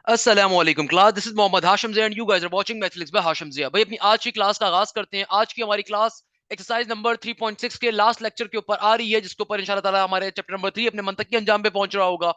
अस्सलामुअलैकुम class, this is Mohammad Hashim Zia and you guys are watching mathematics by Hashim Zia. भाई अपनी आज की क्लास का आगाज करते हैं। आज की हमारी क्लास एक्सरसाइज नंबर 3.6 के लास्ट लेक्चर के ऊपर आ रही है, जिसके ऊपर इंशाल्लाह ताला हमारे चैप्टर नंबर 3 अपने मंतक के अंजाम पे पहुंच रहा होगा।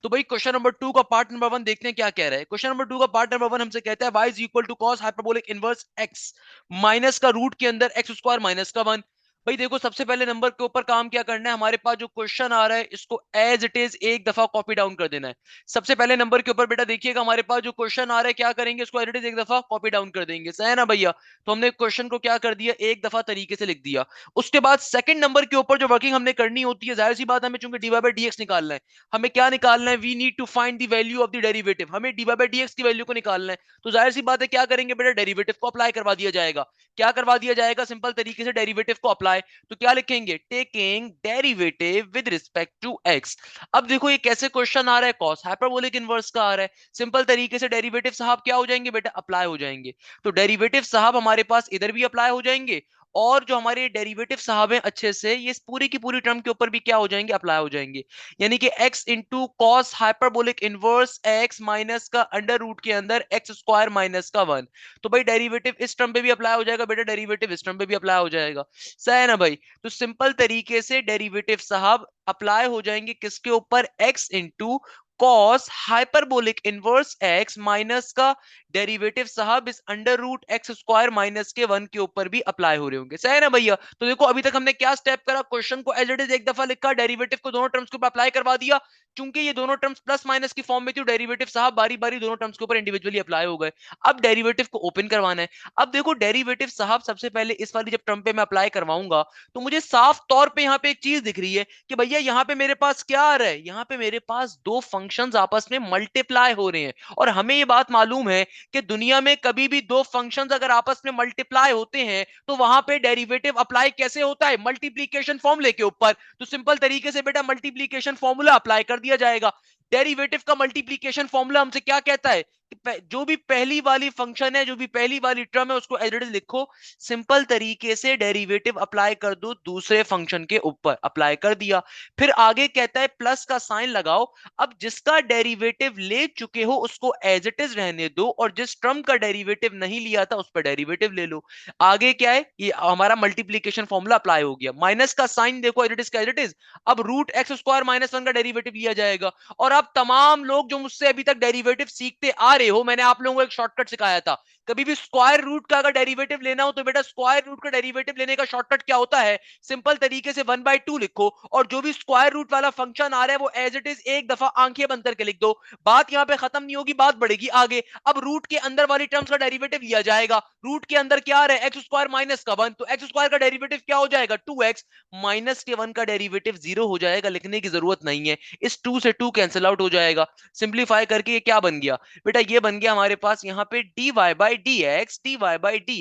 तो भाई क्वेश्चन नंबर 2 का पार्ट नंबर 1 देखते हैं क्या कह रहा है। क्वेश्चन नंबर 2 का पार्ट नंबर 1 हमसे कहता है y is equal to cos hyperbolic inverse x minus का रूट के अंदर x स्क्वायर माइनस का 1। भाई देखो, सबसे पहले नंबर के ऊपर काम क्या करना है, हमारे पास जो क्वेश्चन आ रहा है इसको एज इट इज एक दफा कॉपी डाउन कर देना है। सबसे पहले नंबर के ऊपर बेटा देखिएगा, हमारे पास जो क्वेश्चन आ रहा है क्या करेंगे, इसको एज इट इज एक दफा कॉपी डाउन कर देंगे, सही है ना भैया। तो हमने क्वेश्चन को क्या कर दिया, एक दफा तरीके से लिख दिया। उसके बाद सेकंड नंबर के ऊपर जो वर्किंग हमने करनी होती है, जाहिर सी बात, हमें चूंकि डी बाई डी एक्स निकालना है। हमें क्या निकालना है, we need to find the value of the derivative. हमें डी बाई डी एक्स की वैल्यू को निकालना है। तो जाहिर सी बात है, क्या करेंगे बेटा, डेरिवेटिव को अप्लाई करवा दिया जाएगा। क्या करवा दिया जाएगा, सिंपल तरीके से डेरिवेटिव को अप्लाई। तो क्या लिखेंगे, taking derivative with respect to x. अब देखो ये कैसे क्वेश्चन आ रहा है, कॉस हाइपरबोलिक इनवर्स का आ रहा है। सिंपल तरीके से डेरिवेटिव साहब क्या हो जाएंगे बेटा, अप्लाई हो जाएंगे। तो डेरिवेटिव साहब हमारे पास इधर भी अप्लाई हो जाएंगे, और जो हमारे डेरिवेटिव साहब हैं अच्छे से, ये पूरी की पूरी टर्म के ऊपर भी क्या हो जाएंगे, अप्लाई हो जाएंगे। यानी कि x into cos hyperbolic inverse x minus का अंडर रूट के अंदर x स्क्वायर माइनस का 1। तो भाई डेरिवेटिव इस टर्म पे भी अप्लाई हो जाएगा बेटा, डेरिवेटिव इस टर्म पे भी अप्लाई हो जाएगा, सही है ना भाई। तो सिंपल तरीके से डेरिवेटिव साहब अप्लाई हो जाएंगे किसके ऊपर, x into cos hyperbolic inverse x minus का डेरिवेटिव साहब इस under root x square minus के 1 के ऊपर भी अप्लाई हो रहे होंगे, सही है ना भैया। तो देखो अभी तक हमने क्या स्टेप करा, क्वेश्चन को एज इट इज एक दफा लिखा, डेरिवेटिव को दोनों टर्म्स के ऊपर अप्लाई करवा दिया। चूंकि ये दोनों टर्म्स प्लस माइनस की फॉर्म में थी, डेरिवेटिव साहब बारी बारी दोनों टर्म्स के ऊपर इंडिविजुअली अप्लाई हो गए। अब डेरिवेटिव को ओपन करवाना है। अब देखो डेरिवेटिव साहब सबसे पहले इस वाली जब टर्म पे मैं अप्लाई करवाऊंगा, तो मुझे साफ तौर पे यहाँ पे एक चीज दिख रही है कि भैया यहाँ पे मेरे पास क्या आ रहा है, यहाँ पे मेरे पास दो फंक्शंस आपस में मल्टीप्लाई हो रहे हैं। और हमें ये बात मालूम है कि दुनिया में कभी भी दो फंक्शंस अगर आपस में मल्टीप्लाई होते हैं, तो वहां पे डेरिवेटिव अप्लाई कैसे होता है, मल्टीप्लीकेशन फॉर्मूले के ऊपर। तो सिंपल तरीके से बेटा मल्टीप्लीकेशन फॉर्मूला अप्लाई कर दिया जाएगा। डेरिवेटिव का मल्टीप्लीकेशन फॉर्मूला हमसे क्या कहता है कि जो भी पहली वाली फंक्शन है, जो भी पहली वाली टर्म है, उसको एज इट इज लिखो। सिंपल तरीके से डेरिवेटिव अप्लाई कर दो दूसरे फंक्शन के ऊपर, अप्लाई कर दिया। फिर आगे कहता है प्लस का साइन लगाओ। अब जिसका डेरिवेटिव ले चुके हो उसको एज इट इज रहने दो, और जिस टर्म का डेरिवेटिव नहीं लिया था उस पर डेरिवेटिव ले लो। आगे क्या है, ये हमारा मल्टीप्लीकेशन फॉर्मूला अप्लाई हो गया। माइनस का साइन देखो एज इट इज का एज इट इज। अब रूट एक्स स्क्वायर माइनस 1 का डेरिवेटिव लिया जाएगा। और आप तमाम लोग जो मुझसे अभी तक डेरिवेटिव सीखते आ रहे हो, मैंने आप लोगों को एक शॉर्टकट सिखाया था। कभी भी स्क्वायर रूट का अगर डेरिवेटिव लेना हो, तो बेटा स्क्वायर रूट का डेरिवेटिव लेने का शॉर्टकट क्या होता है, सिंपल तरीके से 1/2 लिखो, और जो भी स्क्वायर रूट वाला फंक्शन आ रहा है वो एज इट इज एक दफा आंखें बंद करके लिख दो। बात यहां पे खत्म नहीं होगी, बात बढ़ेगी आगे। अब रूट के अंदर वाली टर्म्स का डेरिवेटिव लिया जाएगा। रूट के अंदर क्या आ रहा है, एक्स स्क्वायर माइनस का 1, तो एक्स स्क्वायर का डेरिवेटिव क्या हो जाएगा, 2x माइनस के 1 का डेरिवेटिव 0 हो जाएगा, लिखने की जरूरत नहीं है। इस 2 से 2 कैंसिल आउट हो जाएगा। सिंप्लीफाई करके ये क्या बन गया बेटा, ये बन गया हमारे पास यहाँ पे dy by D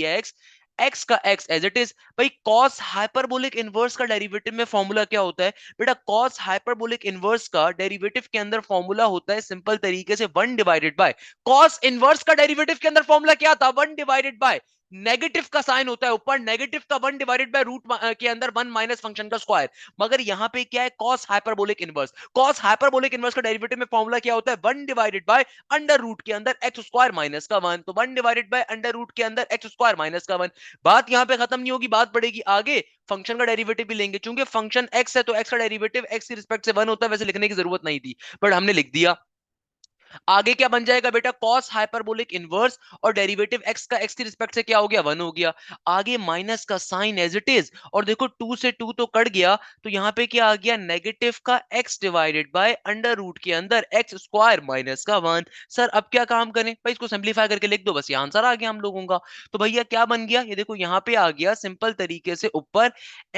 x, x का एक्स एज इट इज। भाई कॉस हाइपरबोलिक इनवर्स का डेरिवेटिव में फॉर्मूला क्या होता है बेटा, कॉस हाइपरबोलिक इनवर्स का डेरिवेटिव के अंदर फॉर्मूला होता है सिंपल तरीके से 1 डिवाइडेड बाय कॉस इनवर्स का डेरिवेटिव के अंदर फॉर्मूला क्या था, 1 डिवाइडेड बाय नेगेटिव का साइन होता है ऊपर, नेगेटिव का 1 डिवाइडेड बाय रूट के अंदर 1 माइनस फंक्शन का स्क्वायर। मगर यहां पे क्या है, cos hyperbolic inverse. Cos hyperbolic inverse का डेरिवेटिव में फॉर्मूला क्या होता है, 1 डिवाइडेड बाय अंडर रूट के अंदर एक्स स्क्वायर माइनस का 1। तो 1 डिवाइडेड बाय अंडर रूट के अंदर एक्स स्क्वायर माइनस का 1। बात यहां पे खत्म नहीं होगी, बात बढ़ेगी आगे। फंक्शन का डेरिवेटिव भी लेंगे, चूंकि फंक्शन एक्स है तो एक्स का डेरिवेटिव एक्स की रिस्पेक्ट से 1 होता है, वैसे लिखने की जरूरत नहीं थी, बट हमने लिख दिया। आगे क्या बन जाएगा बेटा, कॉस हाइपरबोलिक इनवर्स, और डेरिवेटिव एक्स का एक्स की रिस्पेक्ट से क्या हो गया, 1 हो गया। आगे माइनस का साइन एज इट इज, और देखो 2 से 2 तो कट गया, तो यहां पे क्या आ गया, नेगेटिव का x divided by under root के अंदर एक्स स्क्वायर माइनस का 1। सर अब क्या काम करें भाई, इसको सिंप्लीफाई करके लिख दो, बस ये आंसर आ गया हम लोगों का। तो भैया क्या बन गया, ये देखो यहाँ पे आ गया सिंपल तरीके से ऊपर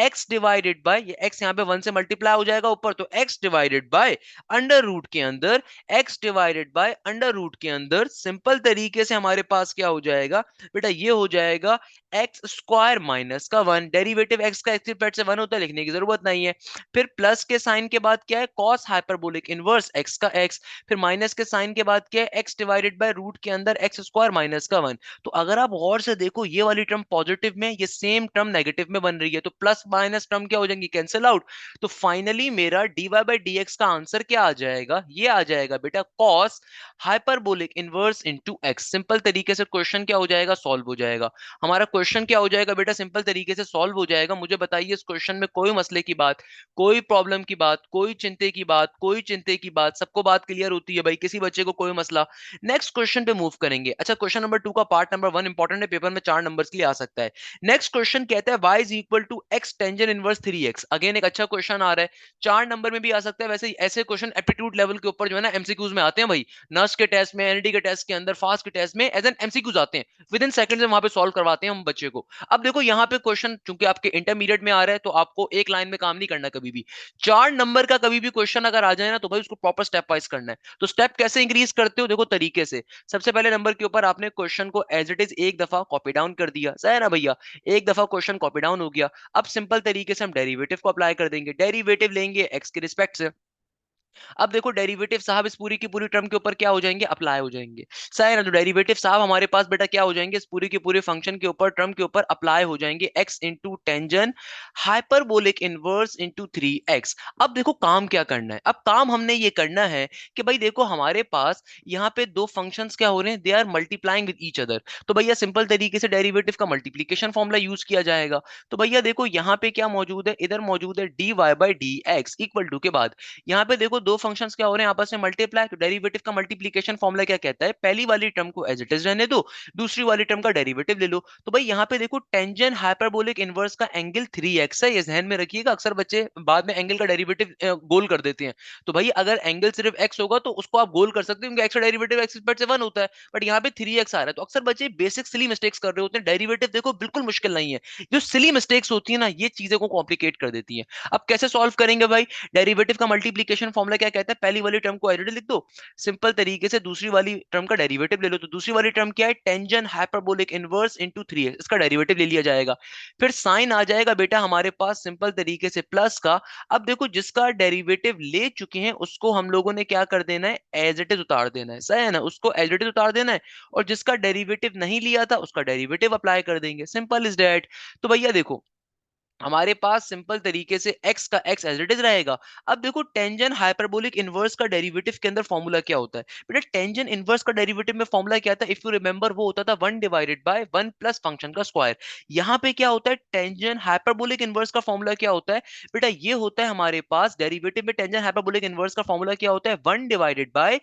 x डिवाइडेड बाय, ये x यहाँ पे 1 से मल्टीप्लाई हो जाएगा ऊपर, तो x divided by under root के अंदर x divided by under root के अंदर, सिंपल तरीके से हमारे पास क्या हो जाएगा बेटा, ये हो जाएगा एक्स स्क्वायर माइनस का 1। डेरिवेटिव एक्स का एक्स की रिस्पेक्ट से 1 होता है, लिखने की जरूरत नहीं है। फिर प्लस के साइन के बाद क्या है, कॉस हाइपरबोलिक इनवर्स एक्स का एक्स। फिर माइनस के साइन के बाद क्या है, एक्स डिवाइडेड बाय रूट के अंदर एक्स स्क्वायर माइनस का 1। तो अगर आप गौर से देखो, ये वाली टर्म पॉजिटिव में, ये सेम टर्म नेगेटिव में बन रही है, तो प्लस माइनस टर्म क्या हो जाएंगी, कैंसिल आउट। तो फाइनली मेरा dy बाई डी एक्स का आंसर क्या आ जाएगा, ये आ जाएगा बेटा cos plus hyperbolic inverse into x. Simple तरीके से क्वेश्चन क्या हो जाएगा, सॉल्व हो जाएगा। हमारा क्वेश्चन क्या हो जाएगा बेटा, सिंपल तरीके से सॉल्व हो जाएगा। मुझे बताइए इस क्वेश्चन में कोई मसले की बात, कोई प्रॉब्लम की बात, कोई चिंते की बात, कोई चिंते की बात, सबको बात क्लियर होती है भाई, किसी बच्चे को कोई मसला। नेक्स्ट क्वेश्चन पे मूव करेंगे। अच्छा, क्वेश्चन नंबर 2 का पार्ट नंबर 1 इंपॉर्टेंट है, पेपर में 4 नंबर्स के लिए आ सकता है। नेक्स्ट क्वेश्चन कहता है y is equal to x tangent inverse 3x। Again एक अच्छा क्वेश्चन आ रहा है, 4 नंबर में भी आ सकता है। वैसे ऐसे क्वेश्चन एप्टीट्यूड लेवल के ऊपर जो है ना एमसीक्यूज में आते हैं भाई, नर्स के टेस्ट में, एनडी के टेस्ट के अंदर, फास्ट के टेस्ट में एज एन एमसीक्यूज आते हैं, विद इन सेकंड से वहां पे सॉल्व करवाते हैं हम बच्चे को। अब देखो यहाँ पे क्वेश्चन चूंकि आपके इंटरमीडिएट में आ रहा है, तो आपको एक लाइन में काम नहीं करना कभी भी। 4 नंबर का कभी भी क्वेश्चन अगर आ जाए ना, तो भाई उसको प्रॉपर स्टेप वाइज करना है। तो स्टेप कैसे इंक्रीज करते हो, देखो तरीके से। सबसे पहले नंबर के ऊपर आपने क्वेश्चन को एज इट इज एक दफा कॉपी डाउन कर दिया, सही है ना भैया, एक दफा क्वेश्चन कॉपी डाउन हो गया। अब सिंपल तरीके से हम डेरिवेटिव को अप्लाई कर देंगे, डेरिवेटिव लेंगे एक्स के रिस्पेक्ट से। अब देखो डेरिवेटिव साहब इस पूरी की पूरी टर्म के ऊपर क्या हो जाएंगे, अप्लाई हो जाएंगे, सही है ना। तो डेरिवेटिव साहब हमारे पास बेटा क्या हो जाएंगे, इस पूरी की पूरी फंक्शन के ऊपर, टर्म के ऊपर अप्लाई हो जाएंगे x into tangent hyperbolic inverse into 3x। अब देखो काम क्या करना है, अब काम हमने ये करना है कि भाई देखो हमारे पास यहाँ पे दो फंक्शंस क्या हो रहे हैं, they are multiplying with each other. तो भैया सिंपल तरीके से डेरिवेटिव का मल्टीप्लीकेशन फॉर्मूला यूज किया जाएगा। तो भैया देखो यहाँ पे क्या मौजूद है, इधर मौजूद है dy by D x equal to के बाद यहाँ पे देखो दो फंक्शंस क्या हो रहे हैं आपस में, मल्टीप्लाई। तो डेरिवेटिव का मल्टीप्लिकेशन फॉर्मूला क्या कहता है, पहली वाली टर्म को एज इट इज रहने दो, दूसरी वाली टर्म का डेरिवेटिव ले लो। तो भाई यहाँ पे देखो टेंजेंट हाइपरबोलिक इनवर्स का एंगल 3x है, ये ध्यान में रखिएगा। अक्सर बच्चे बाद में एंगल का डेरिवेटिव गोल कर देते हैं। तो भाई अगर एंगल सिर्फ x होगा तो उसको आप गोल कर सकते हो, क्योंकि x का डेरिवेटिव x से 1 होता है, बट यहाँ पे 3x आ रहा है। तो अक्सर बच्चे बेसिक सिली मिस्टेक्स कर रहे होते हैं। डेरिवेटिव देखो बिल्कुल मुश्किल नहीं है, जो सिली मिस्टेक्स होती है ना, ये चीजें को कॉम्प्लिकेट कर देती है। अब कैसे सॉल्व करेंगे भाई, डेरिवेटिव का मल्टीप्लिकेशन फॉर्मूला क्या कहता है, पहली वाली टर्म को एज लिख दो, सिंपल तरीके से दूसरी वाली टर्म का डेरिवेटिव ले लो। तो दूसरी वाली टर्म क्या है, tangent hyperbolic inverse into 3x, इसका डेरिवेटिव ले लिया जाएगा। फिर साइन आ जाएगा बेटा हमारे पास सिंपल तरीके से प्लस का। अब देखो जिसका डेरिवेटिव ले चुके हैं उसको हम लोगों ने क्या कर देना है, एज इट इज उतार देना है, सही है ना, उसको एज इट इज उतार देना है। और जिसका डेरिवेटिव नहीं लिया था उसका डेरिवेटिव अप्लाई कर देंगे, सिंपल इज दैट। तो भैया देखो हमारे पास सिंपल तरीके से x का x एज इट इज रहेगा। अब देखो टेंजेंट हाइपरबोलिक इनवर्स का डेरिवेटिव के अंदर फॉर्मूला क्या होता है बेटा, टेंजेंट इनवर्स का डेरिवेटिव में फॉर्मूला क्या था, इफ यू रिमेंबर वो होता था 1 डिवाइडेड बाय 1 प्लस फंक्शन का स्क्वायर। यहाँ पे क्या होता है, टेंजेंट हाइपरबोलिक इनवर्स का फॉर्मूला क्या होता है बेटा, ये होता है हमारे पास डेरिवेटिव में टेंजेंट हाइपरबोलिक इनवर्स का फॉर्मूला क्या होता है, 1 डिवाइडेड बाय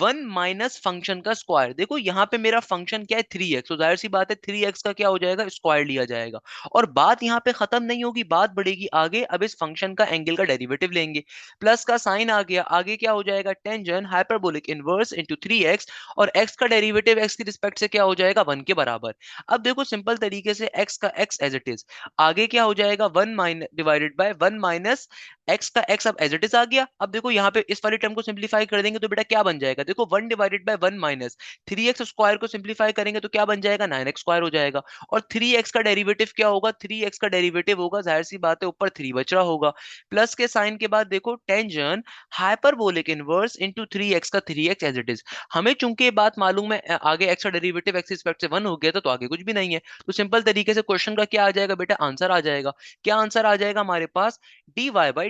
1 माइनस फंक्शन का स्क्वायर। देखो यहाँ पे मेरा फंक्शन क्या है 3x, तो जाहिर सी बात है 3x का क्या हो जाएगा, स्क्वायर लिया जाएगा। और बात यहाँ पे खत्म नहीं होगी, बात बढ़ेगी आगे। अब इस फंक्शन का एंगल का डेरिवेटिव लेंगे, प्लस का साइन आ गया, आगे क्या हो जाएगा, tangent hyperbolic inverse into 3x, और x का डेरिवेटिव x की रिस्पेक्ट से क्या हो जाएगा, 1 के बराबर। अब देखो सिंपल तरीके से x का x एज इट इज, आगे क्या हो जाएगा, 1 minus divided by 1 minus x का x अब एज इट इज आ गया। अब देखो यहाँ पे इस वाली टर्म को सिंप्लीफाई कर देंगे तो बेटा क्या बन जाएगा, देखो 1 divided by 1 minus 3x square को सिंप्लीफाई करेंगे तो क्या बन जाएगा, 9x स्क्वायर हो जाएगा। और 3x का डेरिवेटिव क्या होगा, 3x का डेरिवेटिव होगा, जाहिर सी बात है ऊपर 3 बच रहा होगा, प्लस के साइन के बाद देखो tangent hyperbolic inverse into 3x का 3x एज इट इज। हमें चूंकि ये बात मालूम है आगे x का डेरिवेटिव x रिस्पेक्ट से 1 हो गया था, तो आगे कुछ भी नहीं है। तो सिंपल तरीके से क्वेश्चन का क्या आ जाएगा बेटा, आंसर आ जाएगा। क्या आंसर आ जाएगा हमारे पास, dy by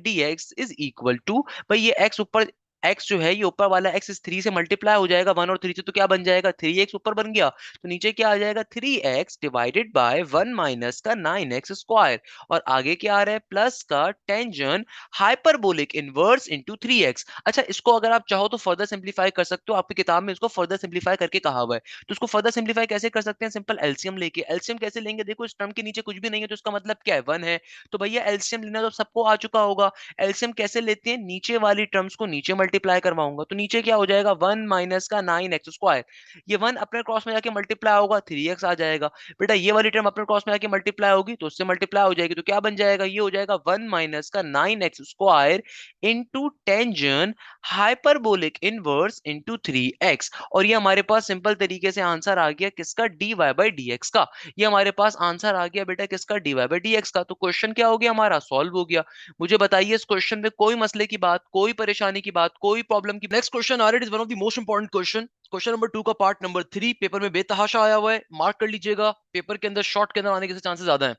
dx is equal to, भाई ये x ऊपर, x जो है ये ऊपर वाला x इस 3 से मल्टीप्लाई हो जाएगा, 1 और 3 से, तो क्या बन जाएगा, 3x ऊपर बन गया, तो नीचे क्या आ जाएगा, 3x डिवाइडेड बाय 1 माइनस का 9x स्क्वायर। और आगे क्या आ रहा है, प्लस का tangent hyperbolic inverse into 3x। अच्छा इसको अगर आप चाहो तो फर्दर सिंप्लीफाई कर सकते हो, आपकी किताब में इसको फर्दर सिंप्लीफाई करके कहा हुआ है। तो इसको फर्दर सिंप्लीफाई कैसे कर सकते हैं, सिंपल एलसीएम लेके। एलसीएम कैसे लेंगे, देखो इस टर्म के नीचे कुछ भी नहीं है, तो इसका मतलब क्या है, 1 है। तो भैया एलसीएम लेना तो सबको आ चुका होगा। एलसीएम कैसे लेते हैं, नीचे वाली टर्म्स को नीचे मल्टीप्लाई करवाऊंगा, तो नीचे क्या हो जाएगा, 1 माइनस का 9x स्क्वायर। ये 1 अपने क्रॉस में जाके मल्टीप्लाई होगा, 3x आ जाएगा। बेटा ये वाली टर्म अपने क्रॉस में जाके मल्टीप्लाई होगी तो उससे मल्टीप्लाई हो जाएगी, तो क्या बन जाएगा, ये हो जाएगा 1 माइनस का 9x square into tangent hyperbolic inverse into 3x। और ये हमारे पास सिंपल तरीके से आंसर आ गया किसका, dy बाई dx का। ये हमारे पास आंसर आ गया बेटा किसका, dy बाई dx का। तो क्वेश्चन क्या हो गया हमारा, सॉल्व हो गया। मुझे बताइए इस क्वेश्चन में कोई मसले की बात, कोई परेशानी की बात, कोई प्रॉब्लम की। नेक्स्ट क्वेश्चन आ रहा है, it is one of the most important question, question number 2 का पार्ट नंबर 3 पेपर में बेतहाशा आया हुआ है, मार्क कर लीजिएगा, पेपर के अंदर शॉर्ट के अंदर आने के चांसेस ज्यादा है।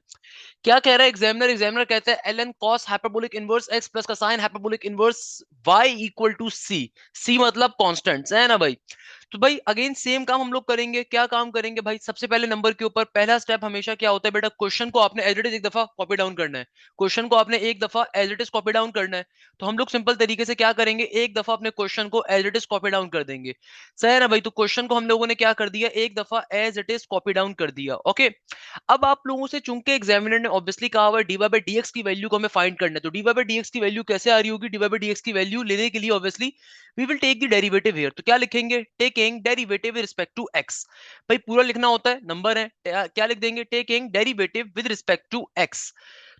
क्या कह रहा है एग्जामिनर कहता है ln cos hyperbolic inverse x plus का sine hyperbolic inverse y equal to c। c मतलब कांस्टेंट्स है ना भाई। तो भाई अगेन सेम काम हम लोग करेंगे। क्या काम करेंगे भाई, सबसे पहले नंबर के ऊपर पहला स्टेप हमेशा क्या होता है बेटा, क्वेश्चन को आपने एज इट इज एक दफा कॉपी डाउन करना है। क्वेश्चन को आपने एक दफा as it is copy down करना है। तो हम लोग सिंपल तरीके से क्या करेंगे, एक दफा अपने क्वेश्चन को as it is copy down कर देंगे। सही है ना भाई। तो क्वेश्चन को हम लोगों ने क्या कर दिया, एक दफा as it is copy down कर दिया। ओके, अब आप लोगों से चूंकि एग्जामिनर ने ऑब्वियसली कहा हुआ है dy by dx की वैल्यू को हमें फाइंड करना है, तो dy by dx की वैल्यू कैसे आ रही होगी, dy by dx की वैल्यू लेने के लिए obviously we will take the derivative here. तो क्या लिखेंगे, taking derivative with respect to x। भाई पूरा लिखना होता है, नंबर है, क्या लिख देंगे, taking derivative with respect to x।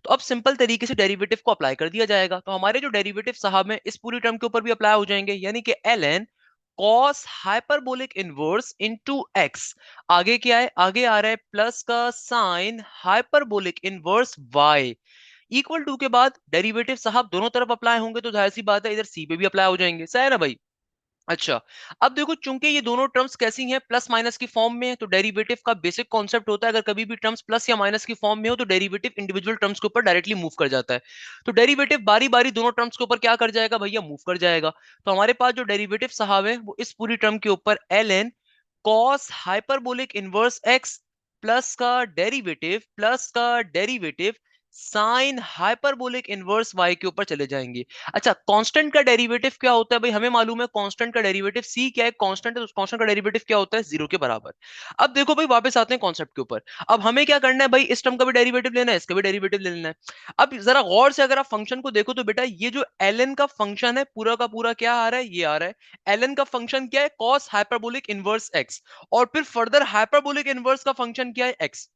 तो अब सिंपल तरीके से डेरिवेटिव को अप्लाई कर दिया जाएगा। तो हमारे जो डेरिवेटिव साहब है इस पूरी टर्म के ऊपर भी अप्लाई हो जाएंगे, यानी कि ln cos hyperbolic inverse into x। आगे क्या है, आगे आ रहा है प्लस का sine hyperbolic inverse y equal to के बाद डेरिवेटिव साहब दोनों तरफ अप्लाई होंगे, तो जाहिर सी बात है इधर c पे भी अप्लाई हो जाएंगे। सही है ना भाई। अच्छा, अब देखो चूंकि ये दोनों टर्म्स कैसी हैं, प्लस माइनस की फॉर्म में है, तो डेरिवेटिव का बेसिक कॉन्सेप्ट होता है अगर कभी भी टर्म्स प्लस या माइनस की फॉर्म में हो तो डेरिवेटिव इंडिविजुअल टर्म्स के ऊपर डायरेक्टली मूव कर जाता है। तो डेरिवेटिव बारी बारी दोनों टर्म्स के ऊपर क्या कर जाएगा भैया, मूव कर जाएगा। तो हमारे पास जो डेरिवेटिव साहब है वो इस पूरी टर्म के ऊपर ln cos hyperbolic inverse x plus का derivative sine hyperbolic inverse y के ऊपर चले जाएंगे। अच्छा, कांस्टेंट का डेरिवेटिव क्या होता है भाई, हमें मालूम है कांस्टेंट का डेरिवेटिव c क्या है, कांस्टेंट है तो कांस्टेंट का डेरिवेटिव क्या होता है, जीरो के बराबर। अब देखो भाई वापस आते हैं कॉन्सेप्ट के ऊपर। अब हमें क्या करना है भाई, इस टर्म का भी डेरिवेटिव लेना है, इसका भी डेरिवेटिव लेना है। अब जरा गौर से अगर आप फंक्शन को देखो तो बेटा ये जो ln का फंक्शन है पूरा का पूरा क्या आ रहा है, ये आ रहा है ln का फंक्शन क्या है, cos हाइपरबोलिक इनवर्स x, और फिर फर्दर हाइपरबोलिक इनवर्स का फंक्शन क्या है, x।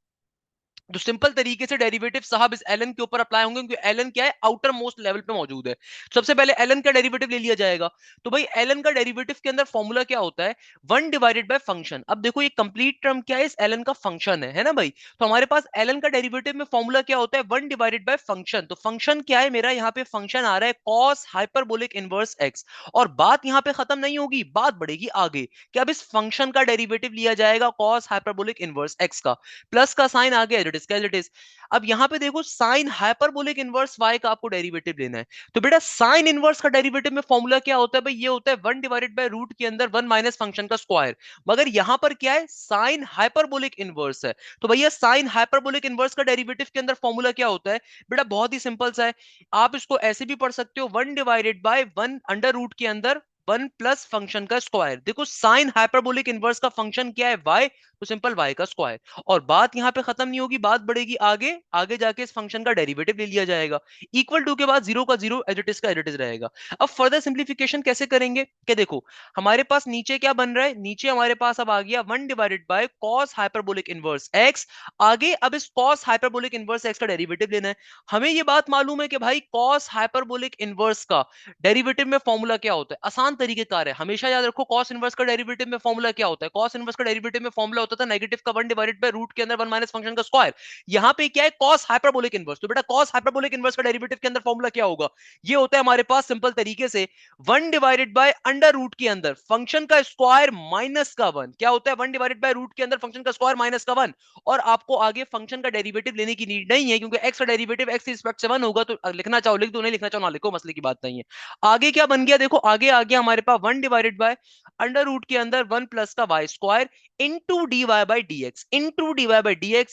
तो सिंपल तरीके से डेरिवेटिव साहब इस ln के ऊपर अप्लाई होंगे, क्योंकि ln क्या है, आउटर मोस्ट लेवल पे मौजूद है। सबसे पहले ln का डेरिवेटिव ले लिया जाएगा। तो भाई ln का डेरिवेटिव के अंदर फॉर्मूला क्या होता है, 1 डिवाइडेड बाय फंक्शन। अब देखो ये कंप्लीट टर्म क्या है, इस ln का फंक्शन है ना भाई। तो हमारे पास ln का डेरिवेटिव में फॉर्मूला क्या होता है, 1 डिवाइडेड बाय फंक्शन। तो फंक्शन क्या है मेरा, यहाँ पे फंक्शन आ रहा है cos हाइपरबोलिक इनवर्स x। और बात यहाँ पे खत्म नहीं होगी, बात बढ़ेगी आगे कि अब इस फंक्शन का डेरिवेटिव लिया जाएगा cos हाइपरबोलिक इनवर्स x का, प्लस का साइन आ गया, एज इट इज। अब यहां पे देखो साइन हाइपरबोलिक इनवर्स y का आपको डेरिवेटिव लेना है। तो बेटा साइन इनवर्स का डेरिवेटिव में फॉर्मूला क्या होता है भाई, ये होता है 1 डिवाइडेड बाय रूट के अंदर 1 माइनस फंक्शन का स्क्वायर। मगर यहां पर क्या है, साइन हाइपरबोलिक इनवर्स है। तो भैया साइन हाइपरबोलिक इनवर्स का डेरिवेटिव के अंदर फॉर्मूला क्या होता है, बेटा बहुत ही सिंपल सा है। आप इसको ऐसे भी पढ़ सकते हो, 1 डिवाइडेड बाय 1 अंडर रूट के अंदर 1 प्लस फंक्शन का स्क्वायर। देखो साइन हाइपरबोलिक इनवर्स का फंक्शन क्या है, y, तो सिंपल y का स्क्वायर। और बात यहां पे खत्म नहीं होगी, बात बढ़ेगी आगे, आगे जाके इस फंक्शन का डेरिवेटिव ले लिया जाएगा। इक्वल टू के बाद जीरो का जीरो, एज इट इज का एज इट इज रहेगा। अब फर्दर सिंप्लीफिकेशन कैसे करेंगे, क्या देखो हमारे पास नीचे क्या बन रहा है, नीचे हमारे पास अब आ गया 1 divided bye cos hyperbolic inverse x। आगे अब इस cos हाइपरबोलिक इनवर्स x का डेरिवेटिव लेना है। हमें ये बात मालूम है कि भाई cos हाइपरबोलिक इनवर्स का डेरिवेटिव में फॉर्मूला क्या होता है, आसान तरीके कार है, हमेशा याद रखो cos इनवर्स का डेरिवेटिव में फॉर्मूला क्या होता है, cos इनवर्स का डेरिवेटिव में फॉर्मूला होता था नेगेटिव का 1 डिवाइडेड बाय रूट के अंदर 1 माइनस फंक्शन का स्क्वायर। यहां पे क्या है, cos हाइपरबोलिक इनवर्स। तो बेटा cos हाइपरबोलिक इनवर्स का डेरिवेटिव के अंदर फॉर्मूला क्या होगा, ये होता है हमारे पास सिंपल तरीके से 1 डिवाइडेड बाय अंडर रूट के अंदर फंक्शन का स्क्वायर माइनस का 1। क्या होता है, 1 डिवाइडेड बाय रूट के अंदर फंक्शन का स्क्वायर माइनस का 1। और आपको आगे फंक्शन का डेरिवेटिव लेने की नीड नहीं है, क्योंकि x का डेरिवेटिव x रिस्पेक्ट से 1 होगा। तो लिखना चाहो लिख दो, नहीं लिखना चाहो ना लिखो, मसले की बात नहीं है। आगे क्या बन गया, देखो आगे आ गया हमारे पास 1 डिवाइडेड बाय अंडर रूट के अंदर 1 प्लस का Y square into D Y by D x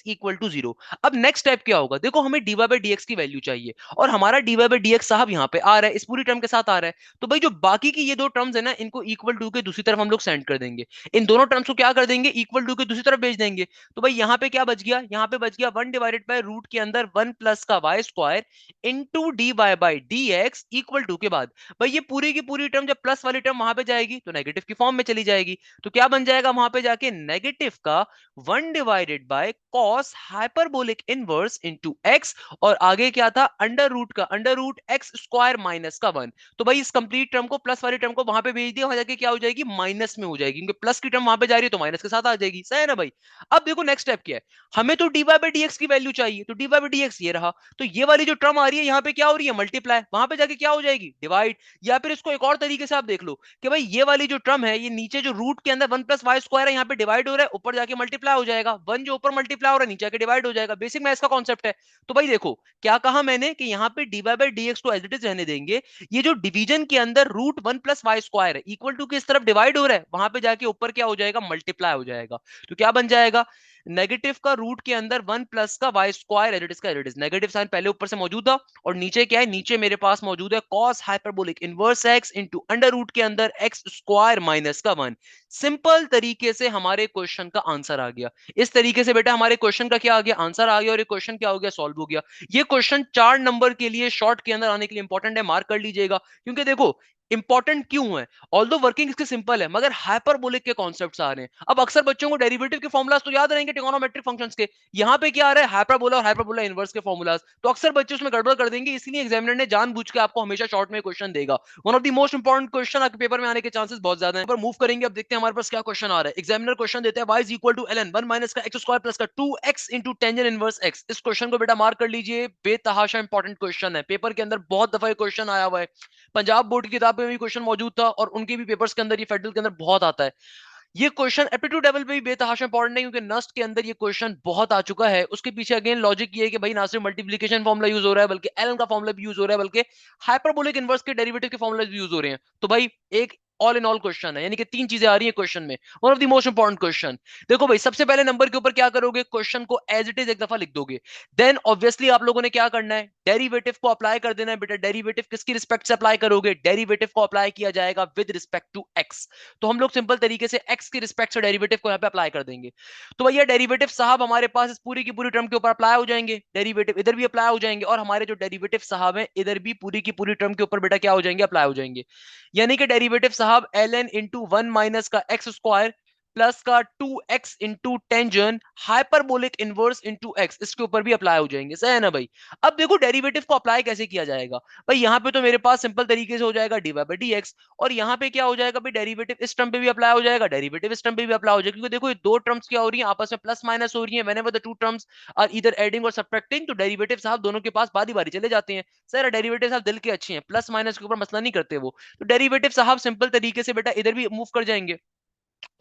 equal to 0। अब नेक्स्ट स्टेप क्या होगा, देखो हमें डीवाई बाई डी एक्स की वैल्यू चाहिए, और हमारा डीवाई बाई डी एक्स साहब यहाँ पे आ रहा है, इस पूरी टर्म के साथ आ रहा है। तो भाई जो बाकी की ये दो टर्म्स है ना, इनको इक्वल टू के दूसरी तरफ हम लोग सेंड कर देंगे। इन दोनों टर्म्स को क्या कर देंगे, इक्वल टू के दूसरी तरफ भेज देंगे। तो भाई यहाँ पे क्या बच गया, यहाँ पे बच गया 1 डिवाइडेड बाय रूट के अंदर 1 प्लस का Y square into D Y by D x equal to के बाद भाई ये पूरी की पूरी टर्म जब प्लस प्लस वाली टर्म वहां पे जाएगी तो नेगेटिव की फॉर्म में चली जाएगी। तो क्या बन जाएगा वहां पे जाके, नेगेटिव का 1 divided by cos hyperbolic inverse into x, और आगे क्या था, अंडर रूट का under root x square minus का 1। तो भाई इस कंप्लीट टर्म को, प्लस वाली टर्म को वहां पे भेज दिया, वहां जाके क्या हो जाएगी, माइनस में हो जाएगी, क्योंकि प्लस की टर्म वहां पे जा रही है तो माइनस के साथ आ जाएगी। सही है ना भाई। अब देखो नेक्स्ट स्टेप क्या है, हमें तो dy बाई dx की वैल्यू चाहिए, तो dy बाई dx ये रहा, तो ये वाली जो टर्म आ रही है यहाँ पे क्या हो रही है, मल्टीप्लाई, वहां पे जाके क्या हो जाएगी, डिवाइड। या फिर इसको एक और तरीके से आप देख लो कि भाई ये वाली जो टर्म है, ये नीचे जो रूट के अंदर 1 प्लस वाई स्क्वायर है यहाँ पे डिवाइड हो रहा है, ऊपर जाके मल्टीप्लाई हो जाएगा, 1 जो ऊपर मल्टीप्लाई हो रहा है नीचे आके डिवाइड हो जाएगा। बेसिक मैथ्स का कॉन्सेप्ट है। तो भाई देखो क्या कहा मैंने कि यहाँ पे dy बाई dx को एज इट इज रहने देंगे, ये जो डिवीजन के अंदर रूट 1 प्लस वाई स्क्वायर है इक्वल टू किस तरफ डिवाइड हो रहा है, वहां पे जाके ऊपर क्या हो जाएगा, मल्टीप्लाई हो जाएगा। तो क्या बन जाएगा, नेगेटिव का रूट के अंदर 1 प्लस का Y square as it is, negative sign पहले ऊपर से मौजूद था, और नीचे क्या है, नीचे मेरे पास मौजूद है cos hyperbolic inverse x into under root के अंदर एक्स स्क्वायर माइनस का 1। सिंपल तरीके से हमारे क्वेश्चन का आंसर आ गया। इस तरीके से बेटा हमारे क्वेश्चन का क्या आ गया, आंसर आ गया, और ये क्वेश्चन क्या हो गया, सॉल्व हो गया। ये क्वेश्चन 4 नंबर के लिए शॉर्ट के अंदर आने के लिए इंपॉर्टेंट है, मार्क कर लीजिएगा। क्योंकि देखो इंपॉर्टेंट क्यों है, ऑल्दो वर्किंग इसके सिंपल है, मगर हाइपरबोलिक के कॉन्सेप्ट्स आ रहे हैं। अब अक्सर बच्चों को डेरिवेटिव के फॉर्मुलाज तो याद रहेंगे ट्रिगोनोमेट्रिक फंक्शंस के, यहाँ पे क्या आ रहा है, हाइपरबोला और हाइपरबोला इनवर्स के फॉर्मुलाज, तो अक्सर बच्चे उसमें गड़बड़ कर देंगे, इसलिए एग्जामिनर ने जानबूझ के आपको हमेशा शॉर्ट में क्वेश्चन देगा। One of the most important question आपके पेपर में आने के चांसेस बहुत ज्यादा है। पर मूव करेंगे, अब देखते हैं हमारे पास क्या क्वेश्चन आ रहा है। एग्जामिनर क्वेश्चन देता है y is equal to ln 1 minus का x स्क्वायर प्लस का 2x into tangent inverse x। इस क्वेश्चन को बेटा मार्क कर लीजिए, बेतहाशा इंपॉर्टेंट क्वेश्चन है, पेपर के अंदर बहुत दफा ये क्वेश्चन आया हुआ है, पंजाब बोर्ड की किताब में भी क्वेश्चन मौजूद था, और उनके भी पेपर्स के अंदर, ये फेडरल के अंदर बहुत आता है। ये क्वेश्चन एप्टीट्यूड लेवल पे भी बेतहाशा इंपॉर्टेंट है, क्योंकि नस्ट के अंदर ये क्वेश्चन बहुत आ चुका है। उसके पीछे अगेन लॉजिक ये है कि भाई ना सिर्फ मल्टीप्लिकेशन फॉर्मुला यूज हो रहा है, बल्कि एलन का फॉर्मुला भी यूज हो रहा है, बल्कि हाइपरबोलिक इनवर्स के डेरिवेटिव के फॉर्मुला भी यूज हो रहे हैं। तो भाई एक ऑल इन ऑल क्वेश्चन है, यानी कि 3 चीजें आ रही है क्वेश्चन में, one of the most important question. देखो भाई सबसे पहले नंबर के ऊपर क्या करोगे, क्वेश्चन को एज इट इज एक दफा लिख दोगे, देन ऑब्वियसली आप लोगों ने क्या करना है, डेरिवेटिव को अप्लाई कर देना है। बेटा डेरिवेटिव किसकी रिस्पेक्ट से अप्लाई करोगे, डेरिवेटिव को अप्लाई किया जाएगा विद रिस्पेक्ट टू एक्स। तो हम लोग सिंपल तरीके से एक्स की रिस्पेक्ट से डेरिवेटिव को यहाँ पे अप्लाई कर देंगे। तो भैया डेरिवेटिव साहब हमारे पास इस पूरी की पूरी टर्म के ऊपर अप्लाई हो जाएंगे, डेरिवेटिव इधर भी अप्लाई हो जाएंगे, और हमारे जो डेरिवेटिव साहब हैं इधर भी पूरी की पूरी टर्म के ऊपर बेटा क्या हो जाएंगे, अप्लाई हो जाएंगे। यानी कि डेरिवेटिव साहब ln इंटू 1 माइनस का एक्स स्क्वायर प्लस का 2x into tangent hyperbolic inverse into x, इसके ऊपर भी अप्लाई हो जाएंगे। सही है ना भाई। अब देखो डेरिवेटिव को अप्लाई कैसे किया जाएगा, भाई यहाँ पे तो मेरे पास सिंपल तरीके से हो जाएगा dy बाई dx, और यहाँ पे क्या हो जाएगा भाई, डेरिवेटिव इस टर्म पे भी अप्लाई हो जाएगा, डेरिवेटिव इस टर्म पे भी अप्लाई हो जाएगा, क्योंकि देखो ये दो टर्म्स क्या हो रही है, आपस में प्लस माइनस हो रही है। Whenever the two terms are either adding और सब्ट्रैक्टिंग, तो डेरिवेटिव साहब दोनों के पास बारी बारी चले जाते हैं। सर डेरिवेटिव साहब दिल के अच्छे हैं, प्लस माइनस के ऊपर मसला नहीं करते वो, तो डेरिवेटिव साहब सिंपल तरीके से बेटा इधर भी मूव कर जाएंगे,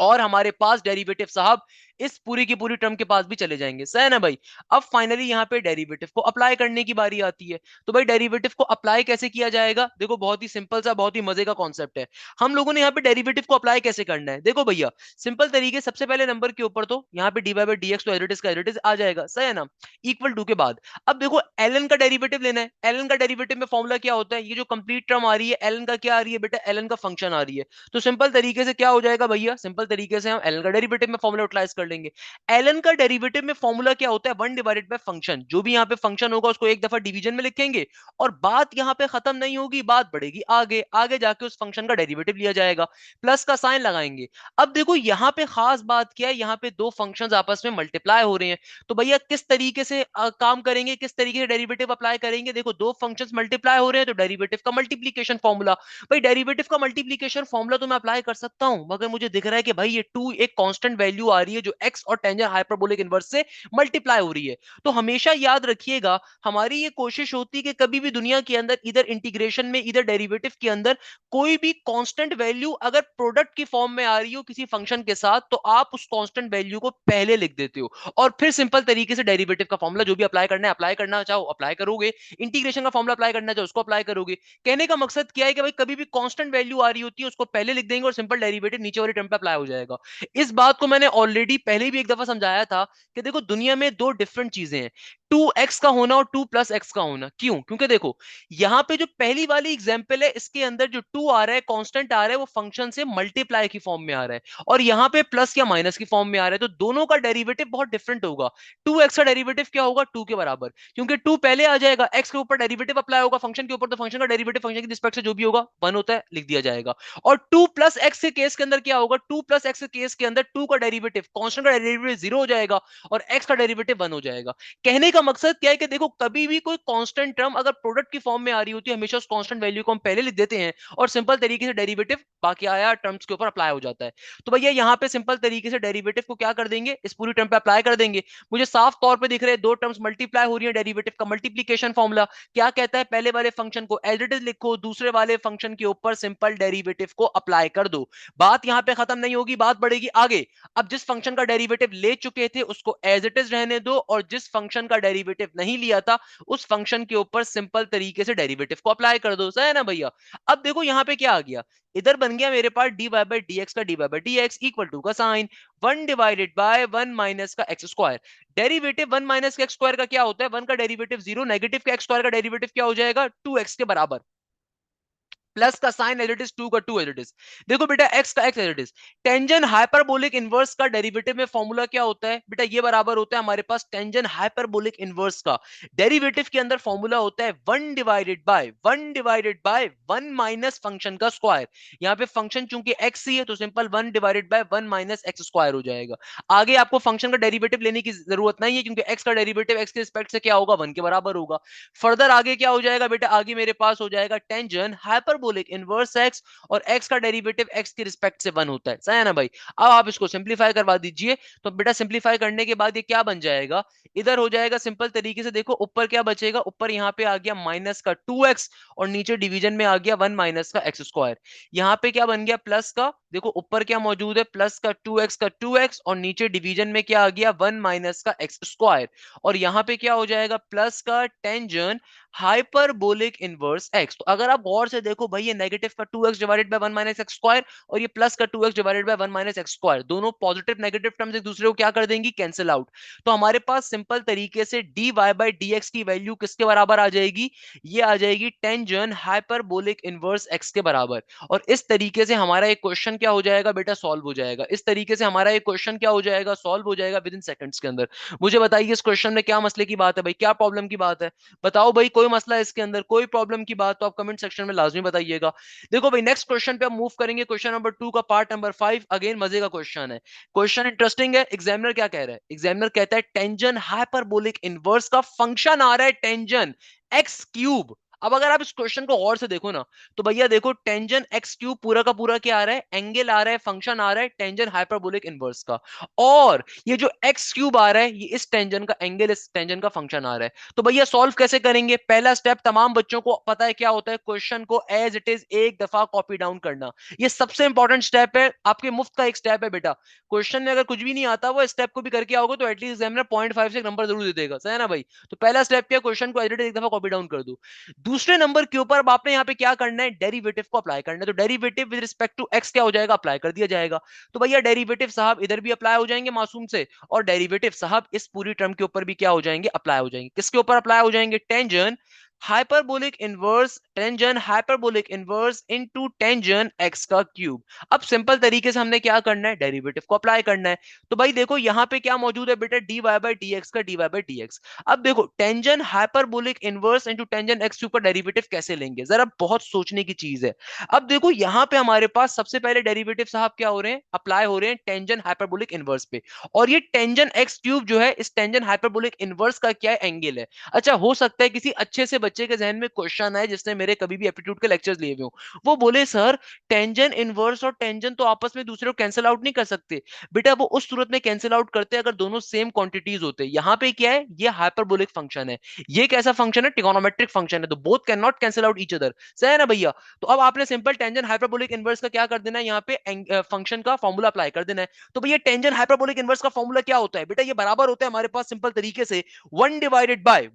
और हमारे पास डेरिवेटिव साहब इस पूरी की पूरी टर्म के पास भी चले जाएंगे। सही है ना भाई। अब फाइनली यहाँ पे डेरिवेटिव को अप्लाई करने की बारी आती है। तो भाई डेरिवेटिव को अप्लाई कैसे किया जाएगा, देखो बहुत ही सिंपल सा, बहुत ही मजे का कॉन्सेप्ट है। हम लोगों ने यहाँ पे डेरिवेटिव को अप्लाई कैसे करना है, देखो भैया सिंपल तरीके, सबसे पहले नंबर के ऊपर तो यहाँ पे dy बाई dx तो एज इट इज आ जाएगा। सही है ना, इक्वल टू के बाद अब देखो ln का डेरिवेटिव लेना है। ln का डेरिवेटिव में फॉर्मूला क्या होता है, ये जो कंप्लीट टर्म आ रही है ln का क्या आ रही है बेटा, ln का फंक्शन आ रही है। तो सिंपल तरीके से क्या हो जाएगा भैया, सिंपल तरीके से हम ln का डेरिवेटिव में फॉर्मूला यूटिलाइज कर लेंगे। ln का डेरिवेटिव में फॉर्मूला क्या होता है, 1 डिवाइडेड बाय फंक्शन, जो भी यहाँ पे फंक्शन होगा उसको एक दफा डिवीजन में लिखेंगे, और बात यहाँ पे खत्म नहीं होगी, बात बढ़ेगी आगे, आगे जाके उस फंक्शन का डेरिवेटिव लिया जाएगा, प्लस का साइन लगाएंगे। अब देखो यहाँ पे खास बात क्या है, यहाँ पे दो फंक्शंस आपस में मल्टीप्लाई हो रहे हैं, तो भैया किस तरीके से काम करेंगे, किस तरीके से डेरिवेटिव अप्लाई करेंगे, देखो दो फंक्शंस मल्टीप्लाई हो रहे हैं तो डेरिवेटिव का मल्टीप्लिकेशन फॉर्मूला। भाई डेरिवेटिव का मल्टीप्लिकेशन फॉर्मूला तो मैं अप्लाई कर सकता हूं, मगर मुझे दिख रहा है कि भाई ये 2 एक कांस्टेंट वैल्यू आ रही है जो x और टेंजेंट हाइपरबोलिक इनवर्स से मल्टीप्लाई हो रही है। तो हमेशा याद रखिएगा, हमारी ये कोशिश होती है कि कभी भी दुनिया के अंदर इधर इंटीग्रेशन में, इधर डेरिवेटिव के अंदर कोई भी कांस्टेंट वैल्यू अगर प्रोडक्ट की फॉर्म में आ रही हो किसी फंक्शन के साथ, तो आप उस कांस्टेंट वैल्यू को पहले लिख देते हो, और फिर सिंपल तरीके से डेरिवेटिव का फॉर्मूला जो भी अप्लाई करना है, अप्लाई करना चाहो अप्लाई करोगे, इंटीग्रेशन का फॉर्मूला अप्लाई करना चाहो उसको अप्लाई करोगे। कहने का मकसद क्या है कि भाई कभी भी कांस्टेंट वैल्यू आ रही होती है उसको पहले लिख देंगे, और सिंपल डेरिवेटिव नीचे वाली टर्म पे अप्लाई हो जाएगा। इस बात को मैंने ऑलरेडी पहले भी एक दफा समझाया था कि देखो दुनिया में दो डिफरेंट चीजें हैं, 2x का होना और 2 + x का होना। क्यों? क्योंकि देखो यहां पे जो पहली वाली एग्जांपल है इसके अंदर जो 2 आ रहा है, कांस्टेंट आ रहा है, वो फंक्शन से मल्टीप्लाई की फॉर्म में आ रहा है, और यहां पे प्लस या माइनस की फॉर्म में आ रहा है, तो दोनों का डेरिवेटिव बहुत डिफरेंट होगा। 2x का डेरिवेटिव क्या होगा? 2 के बराबर, क्योंकि 2 पहले आ जाएगा, x के ऊपर डेरिवेटिव अप्लाई होगा फंक्शन के ऊपर, तो फंक्शन का डेरिवेटिव फंक्शन की रिस्पेक्ट से जो भी होगा 1 होता है, लिख दिया जाएगा। और 2 + x के केस के अंदर क्या होगा? 2 + x के केस के अंदर 2 का डेरिवेटिव, कांस्टेंट का डेरिवेटिव 0 हो जाएगा और x का डेरिवेटिव 1 हो जाएगा। कहने का मकसद क्या है कि देखो कभी भी कोई कांस्टेंट टर्म अगर प्रोडक्ट की फॉर्म में आ रही होती है, हमेशा उस कांस्टेंट वैल्यू को हम पहले लिख देते हैं और सिंपल तरीके से डेरिवेटिव बाकी आया टर्म्स के ऊपर अप्लाई हो जाता है। तो भैया यहां पे सिंपल तरीके से डेरिवेटिव को क्या कर देंगे? इस पूरी टर्म पे अप्लाई कर देंगे। मुझे साफ तौर पे दिख रहे हैं दो टर्म्स मल्टीप्लाई हो रही है, डेरिवेटिव का मल्टीप्लिकेशन फॉर्मूला क्या कहता है? पहले वाले फंक्शन को एज इट इज लिखो, दूसरे वाले फंक्शन के ऊपर सिंपल डेरिवेटिव को अप्लाई कर दो। बात यहां पे खत्म नहीं होगी, बात बढ़ेगी आगे। अब जिस फंक्शन का डेरिवेटिव ले चुके थे उसको एज इट इज रहने दो, और जिस फंक्शन का डेरिवेटिव नहीं लिया था उस फंक्शन के ऊपर सिंपल तरीके से डेरिवेटिव को अप्लाई कर दो। सही है ना भैया? अब देखो यहां पे क्या आ गया, इधर बन गया मेरे पास dy बाई डी एक्स का dy by D x equal to का साइन 1 डिवाइडेड बाय 1 माइनस का एक्स स्क्वायर। डेरिवेटिव 1 माइनस का एक्स स्क्वायर का क्या होता है? 1 का डेरिवेटिव 0, नेगेटिव का एक्स स्क्वायर का डेरिवेटिव क्या हो जाएगा? 2x के बराबर, प्लस का साइन एज इट इज, 2 का 2 एज इट इज। देखो बेटा x का x as it is. Tangent hyperbolic inverse का डेरिवेटिव में फॉर्मूला क्या होता है बेटा? ये बराबर होता है हमारे पास टेंजेंट हाइपरबोलिक इनवर्स का डेरिवेटिव के अंदर फॉर्मूला होता है 1 डिवाइडेड बाय 1 माइनस फंक्शन का स्क्वायर। यहाँ पे फंक्शन चूंकि x ही है तो simple 1 divided by 1 minus x square हो जाएगा। आगे आपको फंक्शन का डेरिवेटिव लेने की जरूरत नहीं है, क्योंकि x का डेरिवेटिव x के रिस्पेक्ट से क्या होगा? 1 के बराबर होगा। फर्दर आगे क्या हो जाएगा बेटा? आगे मेरे पास हो जाएगा टेंजेंट हाइपरबोलिक इनवर्स एक्स, और x का डेरिवेटिव x के रिस्पेक्ट से 1 होता है। सही है ना भाई? अब आप इसको सिंपलीफाई करवा दीजिए, तो बेटा सिंपलीफाई करने के बाद ये क्या बन जाएगा? इधर हो जाएगा सिंपल तरीके से, देखो ऊपर क्या बचेगा? ऊपर यहाँ पे आ गया माइनस का 2x, और नीचे डिवीजन में आ गया 1 माइनस का एक्स स्क्वायर। यहाँ पे क्या बन गया? प्लस का, देखो ऊपर क्या मौजूद है? प्लस का 2x, और नीचे डिवीजन में क्या आ गया? 1 माइनस का एक्स स्क्वायर। और यहाँ पे क्या हो जाएगा? प्लस का टेंजेंट हाइपरबोलिक इनवर्स एक्स। तो अगर आप गौर से देखो भाई, ये नेगेटिव का 2x divided by 1 minus x square और ये प्लस का 2x divided by 1 minus x square, दोनों पॉजिटिव नेगेटिव टर्म्स एक दूसरे को क्या कर देंगी? Cancel out. तो हमारे पास सिंपल तरीके से dy बाय dx की वैल्यू किसके बराबर आ जाएगी? ये आ जाएगी टेंजेंट हाइपरबोलिक इनवर्स x के बराबर। और इस तरीके से हमारा एक क्वेश्चन क्या हो जाएगा बेटा? सॉल्व हो जाएगा। इस तरीके से हमारा एक क्वेश्चन क्या हो जाएगा? सॉल्व हो जाएगा विद इन सेकंड्स के अंदर। मुझे बताइए इस क्वेश्चन में क्या मसले की बात है भाई? क्या प्रॉब्लम की बात है? बताओ भाई, कोई मसला है इसके अंदर, कोई प्रॉब्लम की बात तो आप कमेंट सेक्शन में लाजमी बताइएगा। देखो भाई नेक्स्ट क्वेश्चन पे हम मूव करेंगे, क्वेश्चन नंबर 2 का पार्ट नंबर 5। अगेन मजे का क्वेश्चन है, क्वेश्चन इंटरेस्टिंग है। एग्जामिनर क्या कह रहा है? एग्जामिनर कहता है टेंजेंट हाइपरबोलिक इनवर्स का फंक्शन आ रहा है टेंजेंट एक्स क्यूब। अब अगर आप इस क्वेश्चन को और से देखो ना, तो भैया देखो टेंजेंट एक्स क्यूब पूरा का पूरा क्या आ रहा है? एंगल आ रहा है, फंक्शन आ रहा है टेंजेंट हाइपरबोलिक इनवर्स का, और ये जो एक्स क्यूब आ रहा है ये इस टेंजेंट का एंगल, इस टेंजेंट का फंक्शन आ रहा है। तो भैया सॉल्व कैसे करेंगे? पहला स्टेप तमाम बच्चों को पता है क्या होता है? क्वेश्चन को एज इट इज एक दफा कॉपी डाउन करना। ये सबसे इंपॉर्टेंट स्टेप है, आपके मुफ्त का एक स्टेप है बेटा। क्वेश्चन में अगर कुछ भी नहीं आता, वो स्टेप को भी करके आओगे तो एटलीस्ट एग्जामिनर 0.5 से एक नंबर जरूर दे देगा। सही है ना भाई? तो पहला स्टेप क्या? क्वेश्चन को एज इट इज एक दफा कॉपी डाउन कर दो। दूसरे नंबर के ऊपर अब आपने यहाँ पे क्या करना है? डेरिवेटिव को अप्लाई करना है। तो derivative with respect to x क्या हो जाएगा? अप्लाई कर दिया जाएगा। तो भैया डेरिवेटिव साहब इधर भी अप्लाई हो जाएंगे मासूम से, और डेरिवेटिव साहब इस पूरी टर्म के ऊपर भी क्या हो जाएंगे? अप्लाई हो जाएंगे। किसके ऊपर अप्लाई हो जाएंगे? Tangent hyperbolic inverse, tangent hyperbolic inverse into tangent x का क्यूब। अब सिंपल तरीके से हमने क्या करना है? डेरिवेटिव को अप्लाई करना है। तो भाई देखो यहाँ पे क्या मौजूद है बेटा? dy बाई डी एक्स का dy बाई डी एक्स। अब देखो tangent hyperbolic inverse into tangent x cube का डेरिवेटिव कैसे लेंगे? जरा बहुत सोचने की चीज है। अब देखो यहाँ पे हमारे पास सबसे पहले डेरिवेटिव साहब क्या हो रहे हैं? अप्लाई हो रहे हैं टेंजेंट हाइपरबोलिक इनवर्स पे, और ये टेंजेंट एक्स क्यूब जो है इस टेंजेंट हाइपरबोलिक इनवर्स का क्या है? एंगल है। अच्छा हो सकता है किसी अच्छे से बच्चे के जहन में क्वेश्चन आए जिसने मेरे कभी भी एप्टीट्यूड के लेक्चर्स लिए हुए हो, वो बोले सर टेंजेंट इनवर्स और टेंजेंट तो आपस में दूसरे को कैंसिल आउट नहीं कर सकते। बेटा वो उस सूरत में कैंसिल आउट करते हैं अगर दोनों सेम क्वांटिटीज होते हैं। यहाँ पे क्या है? ये हाइपरबोलिक फंक्शन है, ये कैसा फंक्शन है? ट्रिगोनोमेट्रिक फंक्शन है, तो both can not cancel out each other. सही है ना भैया? तो अब आपने सिंपल टेंजेंट हाइपरबोलिक इनवर्स का क्या कर देना है? यहाँ पे फंक्शन का फॉर्मूला अप्लाई कर देना है। तो भैया टेंजेंट हाइपरबोलिक इनवर्स का फॉर्मूला क्या होता है बेटा? ये बराबर होता है हमारे पास सिंपल तरीके से 1 डिवाइडेड बाय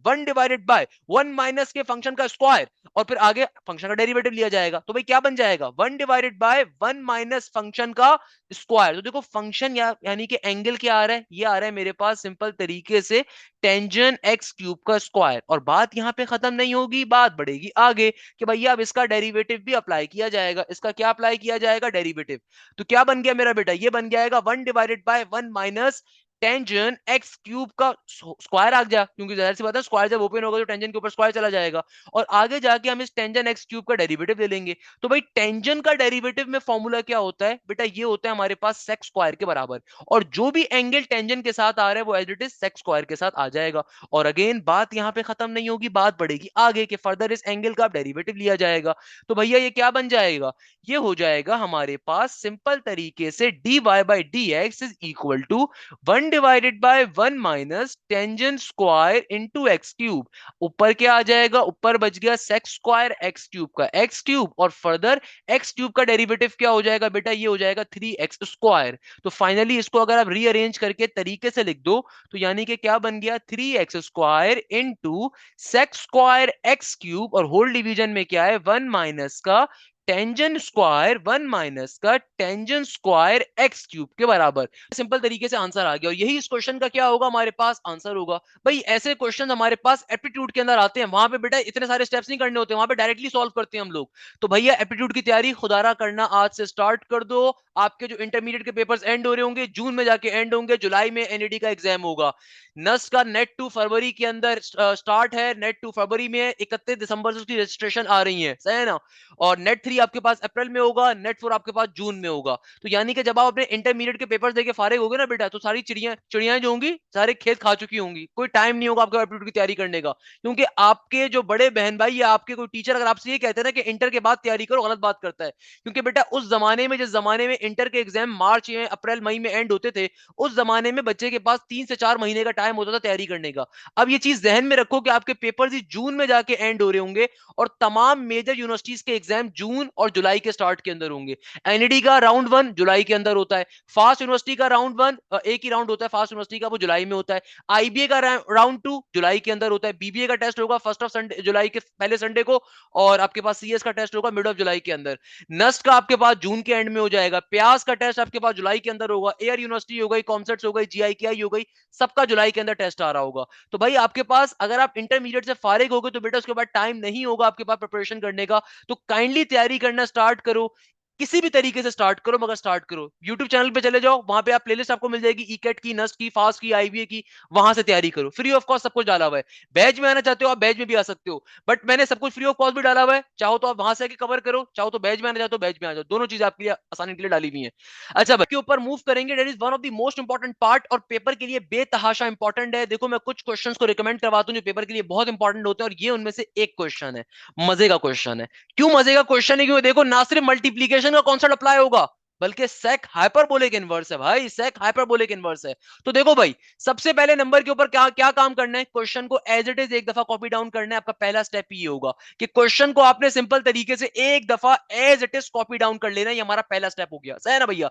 1 माइनस माइनस के फंक्शन का स्क्वायर और फिर आगे फंक्शन का डेरिवेटिव लिया जाएगा। तो भाई क्या बन जाएगा, 1 डिवाइडेड बाय 1 माइनस फंक्शन का स्क्वायर। तो देखो फंक्शन यानी कि एंगल क्या आ रहा है, ये आ रहा है मेरे पास सिंपल तरीके से टेंजेंट एक्स क्यूब का स्क्वायर। और बात यहां पे खत्म नहीं होगी, बात बढ़ेगी आगे कि भैया अब इसका डेरिवेटिव भी अप्लाई किया जाएगा। इसका क्या अप्लाई किया जाएगा, डेरिवेटिव। तो क्या बन गया मेरा बेटा, ये बन जाएगा 1 divided by 1 minus tangent x cube का स्क्वायर आ गया, क्योंकि जाहिर सी बात है स्क्वायर जब ओपन होगा तो टेंजेंट के ऊपर स्क्वायर चला जाएगा। और आगे जाके हम इस टेंजेंट एक्स क्यूब का डेरिवेटिव ले लेंगे। तो भाई टेंजेंट का डेरिवेटिव में फॉर्मूला क्या होता है बेटा, ये होता है हमारे पास सेक स्क्वायर के बराबर। और जो भी एंगल टेंजेंट के साथ आ रहा है वो as it is sec square के साथ आ जाएगा। और अगेन बात यहां पे खत्म नहीं होगी, बात बढ़ेगी आगे कि फर्दर इस एंगल का डेरिवेटिव लिया जाएगा। तो भैया ये क्या बन जाएगा, ये हो जाएगा हमारे पास सिंपल तरीके से dy by D x is equal to 1 divided by 1 minus tangent square into x cube. ऊपर क्या आ जाएगा, ऊपर बच गया सेक स्क्वायर एक्स क्यूब का एक्स क्यूब, और फर्दर एक्स क्यूब का डेरिवेटिव क्या हो जाएगा बेटा, ये हो जाएगा 3x स्क्वायर। तो फाइनली इसको अगर आप रीअरेंज करके तरीके से लिख दो तो यानी कि क्या बन गया, 3x square into sec square x cube, और होल डिवीजन में क्या है 1 माइनस का टेंजेंट स्क्वायर 1 माइनस का टेंजेंट स्क्वायर एक्स क्यूब के बराबर। सिंपल तरीके से आंसर आ गया। और यही इस क्वेश्चन का क्या होगा, हमारे पास आंसर होगा। भाई ऐसे क्वेश्चन हमारे पास एप्टीट्यूड के अंदर आते हैं, वहां पे बेटा इतने सारे स्टेप्स नहीं करने होते, वहां पे डायरेक्टली सॉल्व करते हैं हम लोग। तो भैया एप्टीट्यूड की तैयारी खुदारा करना आज से स्टार्ट कर दो। आपके जो इंटरमीडिएट के पेपर्स एंड हो रहे होंगे, जून में जाके एंड होंगे, जुलाई में एनईडी का एग्जाम होगा। नस का नेट 2 फरवरी के अंदर स्टार्ट है, नेट 2 फरवरी में 31 दिसंबर से उसकी रजिस्ट्रेशन आ रही है, सही है ना। और नेट 3 आपके पास अप्रैल में होगा, नेट 4 आपके पास जून में होगा। तो यानी कि जब आप अपने इंटरमीडिएट के पेपर्स देके फारिग होगे ना बेटा, तो सारी चिड़ियां जो होंगी सारे खेत खा चुकी होंगी, कोई टाइम नहीं होगा आपके एप्टीट्यूड की तैयारी करने का। क्योंकि आपके जो बड़े बहन भाई या आपके कोई टीचर अगर आपसे ये कहते हैं ना कि इंटर के बाद तैयारी करो, गलत बात करता है। क्योंकि बेटा उस जमाने में, जिस जमाने में इंटर के एग्जाम मार्च में अप्रैल मई में एंड होते थे, उस जमाने में बच्चे के पास 3 से 4 महीने का टाइम होता था तैयारी करने का। अब ये चीज जहन में रखो कि आपके पेपर ही जून में जाके एंड हो रहे होंगे, और तमाम मेजर यूनिवर्सिटीज के एग्जाम जून और जुलाई के स्टार्ट के अंदर होंगे। एनईडी का राउंड 1 जुलाई के अंदर होता है, फास्ट यूनिवर्सिटी का राउंड 1 एक ही राउंड होता है फास्ट यूनिवर्सिटी का, वो जुलाई में होता है। आईबीए का राउंड 2 जुलाई के अंदर होता है। बीबीए का टेस्ट होगा फर्स्ट ऑफ संडे जुलाई के पहले संडे को, और आपके पास सीएस का टेस्ट होगा मिड ऑफ जुलाई के अंदर। नस्ट का आपके पास जून के एंड में हो जाएगा। प्यास का टेस्ट आपके पास जुलाई के अंदर होगा। एयर यूनिवर्सिटी हो गई, कॉमसेट्स हो गई, जीआईकेआई हो गई, सबका जुलाई के अंदर टेस्ट आ रहा होगा। तो भाई आपके पास अगर आप इंटरमीडिएट से फारिग हो गए तो बेटा उसके बाद टाइम नहीं होगा आपके पास प्रिपरेशन करने का। तो काइंडली तैयारी करना स्टार्ट करो, किसी भी तरीके से स्टार्ट करो, मगर स्टार्ट करो। YouTube चैनल पे चले जाओ, वहां पे आप प्लेलिस्ट आपको मिल जाएगी, ईकेट की, नस्ट की, फास्ट की, आईबीए की, वहां से तैयारी करो। फ्री ऑफ कॉस्ट सब कुछ डाला हुआ है। बैच में आना चाहते हो आप बैच में भी आ सकते हो, बट मैंने सब कुछ फ्री ऑफ कॉस्ट भी डाला हुआ है। चाहो तो आप वहां से आके कवर करो, चाहो तो बैच में आना चाहते हो बैच में आ जाओ, दोनों चीज आपके लिए आसानी के लिए डाली हुई है। अच्छा भाई के ऊपर मूव करेंगे, that is one of the most important part, और पेपर के लिए बेतहाशा इंपॉर्टेंट है। देखो मैं कुछ क्वेश्चंस को रिकमेंड करवाता हूं जो पेपर के लिए बहुत इंपॉर्टेंट होते हैं, और ये उनमें से एक क्वेश्चन है। मजे का क्वेश्चन है। क्यों मजे का क्वेश्चन है, क्योंकि देखो ना सिर्फ मल्टीप्लीकेशन का कॉन्सेप्ट अप्लाई होगा, बल्कि सेक हाइपरबोलिक इनवर्स है भाई, सेक हाइपरबोलिक इनवर्स है। तो देखो भाई सबसे पहले नंबर के ऊपर क्या क्या काम करना है, क्वेश्चन को एज इट इज एक दफा कॉपी डाउन करना है। आपका पहला स्टेप ये होगा कि क्वेश्चन को आपने सिंपल तरीके से एक दफा as it is copy down कर लेना है। ये हमारा पहला स्टेप हो गया, सही है ना भैया।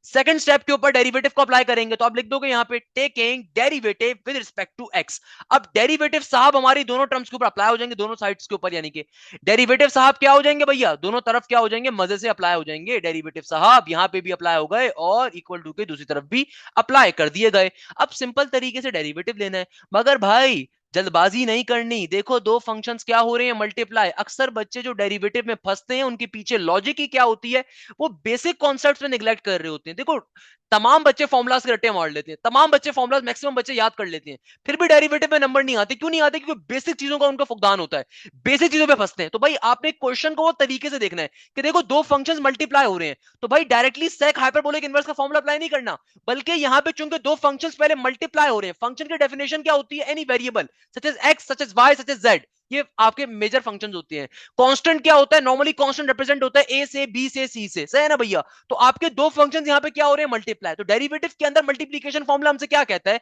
सेकंड स्टेप के ऊपर डेरिवेटिव को अप्लाई करेंगे, तो आप लिख दोगे यहां पे taking derivative with respect to x. अब डेरिवेटिव साहब हमारी दोनों टर्म्स के ऊपर अप्लाई हो जाएंगे, दोनों साइड्स के ऊपर, यानी कि डेरिवेटिव साहब क्या हो जाएंगे भैया, दोनों तरफ क्या हो जाएंगे, मजे से अप्लाई हो जाएंगे। डेरिवेटिव साहब यहां पे भी अप्लाई हो गए और इक्वल टू के दूसरी तरफ भी अप्लाई कर दिए गए। अब सिंपल तरीके से डेरिवेटिव लेना है, मगर भाई जल्दबाजी नहीं करनी। देखो दो फंक्शंस क्या हो रहे हैं, मल्टीप्लाई। अक्सर बच्चे जो डेरिवेटिव में फंसते हैं उनके पीछे लॉजिक ही क्या होती है, वो बेसिक कॉन्सेप्ट्स में निगलेक्ट कर रहे होते हैं। देखो तमाम बच्चे फॉर्मुलास के रट्टे मार लेते हैं, तमाम बच्चे फॉर्मुलास मैक्सिमम बच्चे याद कर लेते हैं, फिर भी डेरिवेटिव में नंबर नहीं आते। क्यों नहीं आते, क्योंकि बेसिक चीजों का उनका फुकदान होता है, बेसिक चीजों पे फंसते हैं। तो भाई आपने क्वेश्चन को वो तरीके से देखना है कि देखो दो फंक्शंस मल्टीप्लाई हो रहे हैं, तो भाई डायरेक्टली सेक हाइपरबोलिक इनवर्स का फॉर्मूला अप्लाई नहीं करना, बल्कि यहां पे चूंकि दो फंक्शंस पहले मल्टीप्लाई हो रहे हैं, फंक्शन की डेफिनेशन क्या होती है, any variable such as x, such as y, such as z, ये आपके मेजर फंक्शंस होते हैं। कांस्टेंट क्या होता है, नॉर्मली कांस्टेंट रिप्रेजेंट होता है ए से, बी से, सी से, सही है ना भैया। तो आपके दो फंक्शंस यहां पे क्या हो रहे हैं, मल्टीप्लाई। तो डेरिवेटिव के अंदर मल्टीप्लिकेशन फॉर्मूला हमसे क्या कहता है,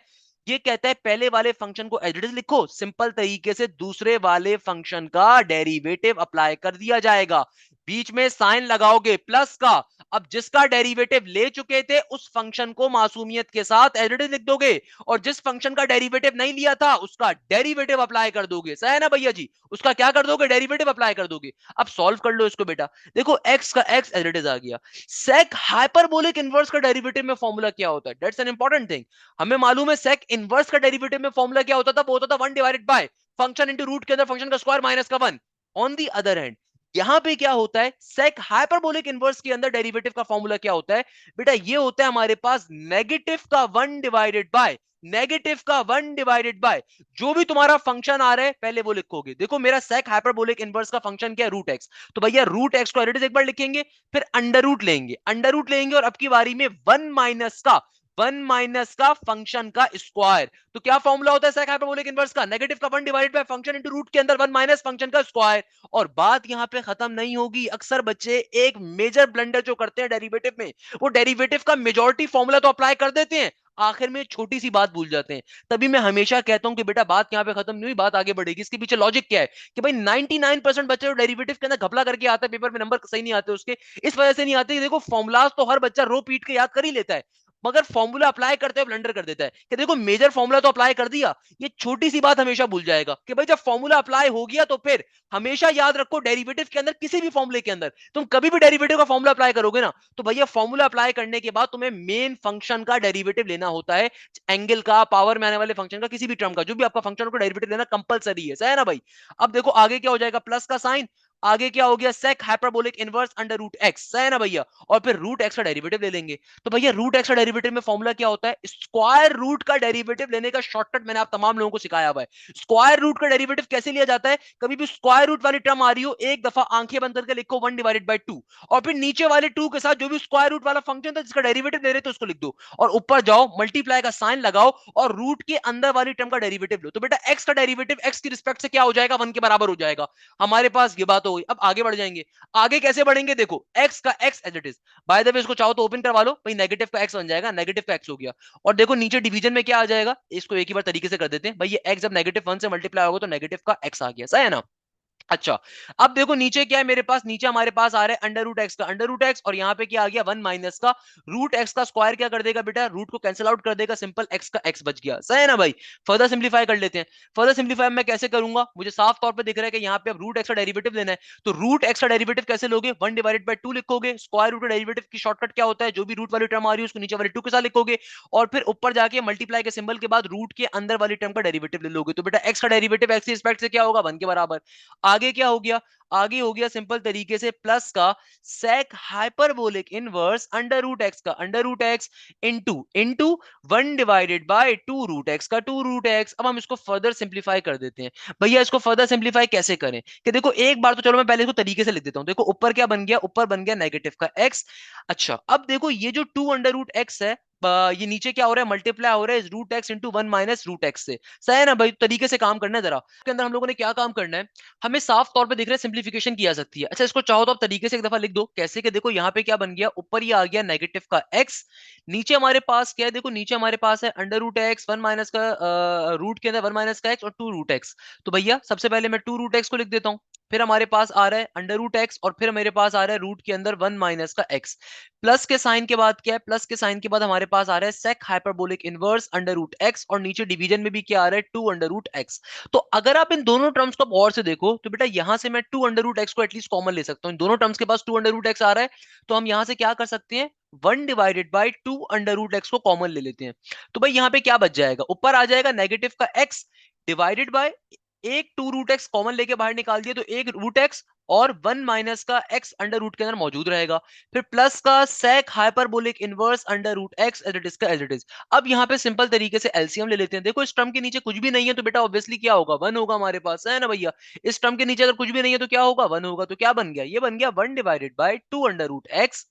ये कहता है पहले वाले फंक्शन को एज इट इज लिखो, सिंपल तरीके से दूसरे वाले फंक्शन का डेरिवेटिव अप्लाई कर दिया जाएगा। बीच में साइन लगाओगे प्लस का, अब जिसका डेरिवेटिव ले चुके थे उस फंक्शन को मासूमियत के साथ एज इट इज लिख दोगे, और जिस फंक्शन का डेरिवेटिव नहीं लिया था उसका डेरिवेटिव अप्लाई कर दोगे। सही है ना भैया जी, उसका क्या कर दोगे, डेरिवेटिव अप्लाई कर दोगे। अब सॉल्व कर लो इसको बेटा, देखो x का x एज इट इज आ गया। सेक हाइपरबोलिक इनवर्स का डेरिवेटिव में फॉर्मूला क्या होता है, दैट्स एन इंपॉर्टेंट थिंग। हमें मालूम है सेक इनवर्स का डेरिवेटिव में फॉर्मूला क्या होता था, वो होता था 1 divided by function into root के अंदर फंक्शन का स्क्वायर माइनस का 1। ऑन दी अदर हैंड यहां पे क्या होता है, सेक हाइपरबोलिक इनवर्स के अंदर डेरिवेटिव का फॉर्मूला क्या होता है बेटा, ये होता है हमारे पास नेगेटिव का 1 डिवाइडेड बाय नेगेटिव का 1 डिवाइडेड बाय जो भी तुम्हारा फंक्शन आ रहा है पहले वो लिखोगे। देखो मेरा सेक हाइपरबोलिक इनवर्स का फंक्शन क्या है, रूट एक्स, तो भैया रूट एक्स को एक बार लिखेंगे, फिर अंडर रूट लेंगे और अब की बारी में 1 माइनस का फंक्शन का स्क्वायर। तो क्या फॉर्मूला होता है सेक हाइपरबोलिक इनवर्स का, नेगेटिव का 1 divided by function into root के अंदर 1 माइनस फंक्शन का स्क्वायर। और बात यहां पे खत्म नहीं होगी, अक्सर बच्चे एक मेजर ब्लंडर जो करते हैं डेरिवेटिव में, वो डेरिवेटिव का मेजॉरिटी फॉर्मूला तो अप्लाई कर देते हैं, आखिर में छोटी सी बात भूल जाते हैं। तभी मैं हमेशा कहता हूं कि बेटा बात यहां पे खत्म नहीं हुई, बात आगे बढ़ेगी। इसके पीछे लॉजिक क्या है कि भाई 99% बच्चे जो डेरिवेटिव के अंदर घपला करके आते हैं, पेपर में नंबर सही नहीं आते उसके, इस वजह से नहीं आते। देखो फॉर्मुलाज तो हर बच्चा रो पीट के याद कर ही लेता है, मगर फॉर्मूला अप्लाई करते हुए ब्लंडर कर देता है कि देखो मेजर फॉर्मूला तो अप्लाई कर दिया, ये छोटी सी बात हमेशा भूल जाएगा कि भाई जब फॉर्मूला अप्लाई हो गया तो फिर हमेशा याद रखो डेरिवेटिव के अंदर किसी भी फॉर्मूले के अंदर तुम कभी भी डेरिवेटिव का फॉर्मूला अप्लाई करोगे ना, तो भैया फॉर्मूला अप्लाई करने के बाद तुम्हें मेन फंक्शन का डेरिवेटिव लेना होता है, एंगल का, पावर में आने वाले फंक्शन का, किसी भी टर्म का, जो भी आपका फंक्शन को डेरिवेटिव लेना कंपलसरी है। सही है ना भाई। अब देखो आगे क्या हो जाएगा, प्लस का साइन, आगे क्या हो गया, sec hyperbolic inverse under root x. सही है ना भैया, और फिर रूट एक्स का डेरिवेटिव ले लेंगे। तो भैया रूट एक्स का डेरिवेटिव में फॉर्मूला क्या होता है, स्क्वायर रूट का डेरिवेटिव लेने का शॉर्टकट मैंने आप तमाम लोगों को सिखाया हुआ है। स्क्वायर रूट का डेरिवेटिव कैसे लिया जाता है, कभी भी स्क्वायर रूट वाली टर्म आ रही हो एक दफा आंखें बंद करके लिखो 1 डिवाइडेड बाय 2, और फिर नीचे वाले 2 के साथ जो भी स्क्वायर रूट वाला फंक्शन था जिसका डेरिवेटिव ले रहे थे उसको लिख दो, और ऊपर जाओ मल्टीप्लाई का साइन लगाओ और रूट के अंदर वाली टर्म का डेरिवेटिव लो। तो बेटा एक्स का डेरिवेटिव एक्स की रिस्पेक्ट से क्या हो जाएगा, 1 के बराबर हो जाएगा। हमारे पास ये बात हो गई। अब आगे बढ़ जाएंगे, आगे कैसे बढ़ेंगे, देखो एक्स का x as it is, by the way इसको चाहो तो ओपन करवा लो भाई, नेगेटिव का एक्स बन जाएगा, नेगेटिव का एक्स हो गया। और देखो नीचे डिवीजन में क्या आ जाएगा, इसको एक ही बार तरीके से कर देते हैं भाई, ये एक्स जब -1 से मल्टीप्लाई होगा तो नेगेटिव का एक्स आ गया। सही है ना। अच्छा, अब देखो नीचे क्या है मेरे पास, नीचे हमारे पास आ रहा है अंडर रूट एक्स का अंडर रूट एक्स, और यहाँ पे क्या आ गया 1 माइनस का रूट एक्स का स्क्वायर। क्या कर देगा बेटा, रूट को कैंसिल आउट कर देगा, सिंपल एक्स का एक्स बच गया। सही है ना भाई। फर्दर सिंप्लीफाई कर लेते हैं। फर्दर सिंप्लीफाई मैं कैसे करूंगा, मुझे साफ तौर पे दिख रहा है कि यहाँ पे अब रूट एक्स का डेरिवेटिव लेना है, तो रूट एक्स का डेरिवेटिव कैसे लोगे, 1 डिवाइडेड बाय 2 लिखोगे। स्क्वायर रूट का डेरिवेटिव की शॉर्टकट क्या होता है, जो भी रूट वाली टर्म आ रही है उसको नीचे वाले 2 के साथ लिखोगे, और फिर ऊपर जाके मल्टीप्लाई के सिंबल के बाद रूट के अंदर वाली टर्म का डेरिवेटिव ले लोगे। तो बेटा एक्स का डेरिवेटिव एक्स की रिस्पेक्ट से क्या होगा, 1 के बराबर। आगे क्या हो गया, आगे हो गया सिंपल तरीके से प्लस का sec hyperbolic inverse under root x का under root x into into 1 divided by 2 root x का 2 रूट एक्स। अब हम इसको फर्दर सिंप्लीफाई कर देते हैं। भैया इसको फर्दर सिंप्लीफाई कैसे करें, कि देखो एक बार तो चलो मैं पहले इसको तरीके से लिख देता हूं। देखो ऊपर क्या बन गया, ऊपर बन गया नेगेटिव का एक्स। अच्छा अब देखो ये जो 2 अंडर रूट एक्स है, ये नीचे क्या हो रहा है, मल्टीप्लाई हो रहा है root x into 1 minus root x से। सही है ना भाई, तरीके से काम करना है जरा। के अंदर हम लोगों ने क्या काम करना है, हमें साफ तौर पे दिख रहा है सिंप्लीफिकेशन की जा सकती है। अच्छा इसको चाहो तो आप तरीके से एक दफा लिख दो, कैसे कि देखो यहाँ पे क्या बन गया, ऊपर ये आ गया नेगेटिव का एक्स, नीचे हमारे पास क्या है, देखो नीचे हमारे पास है अंडर रूट एक्स 1 माइनस का रूट के अंदर 1 माइनस का एक्स और 2 रूट एक्स। तो भैया सबसे पहले मैं 2 रूट एक्स को लिख देता हूँ, फिर हमारे पास आ रहा है अंडर रूट एक्स, और फिर मेरे पास आ रहा है रूट के अंदर 1 माइनस का एक्स। प्लस के साइन के बाद क्या है, प्लस के साइन के बाद हमारे पास आ रहा है sec hyperbolic inverse under root x, और नीचे डिवीजन में भी क्या आ रहा है 2 अंडर रूट एक्स। तो अगर आप इन दोनों टर्म्स को और से देखो तो बेटा यहां से मैं 2 अंडर रूट एक्स को एटलीस्ट कॉमन ले सकता हूं, इन दोनों टर्म्स के पास 2 अंडर रूट एक्स आ रहा है, तो हम यहां से क्या कर सकते हैं, 1 divided by 2 under root x को कॉमन ले लेते हैं। तो भाई यहां पे क्या बच जाएगा, ऊपर आ जाएगा नेगेटिव का एक्स डिवाइडेड बाय एक 2 रूट एक्स कॉमन लेके बाहर निकाल दिया तो एक रूट एक्स, और 1 माइनस का एक्स अंडर रूट के अंदर मौजूद रहेगा, फिर प्लस का sec hyperbolic inverse under root x as it is का एज इट इज। अब यहाँ पे सिंपल तरीके से एलसीएम ले लेते हैं। देखो इस टर्म के नीचे कुछ भी नहीं है तो बेटा ऑब्वियसली क्या होगा, 1 होगा हमारे पास। है ना भैया, इस टर्म के नीचे अगर कुछ भी नहीं है तो क्या होगा, 1 होगा। तो क्या बन गया, ये बन गया 1 divided by 2 under root x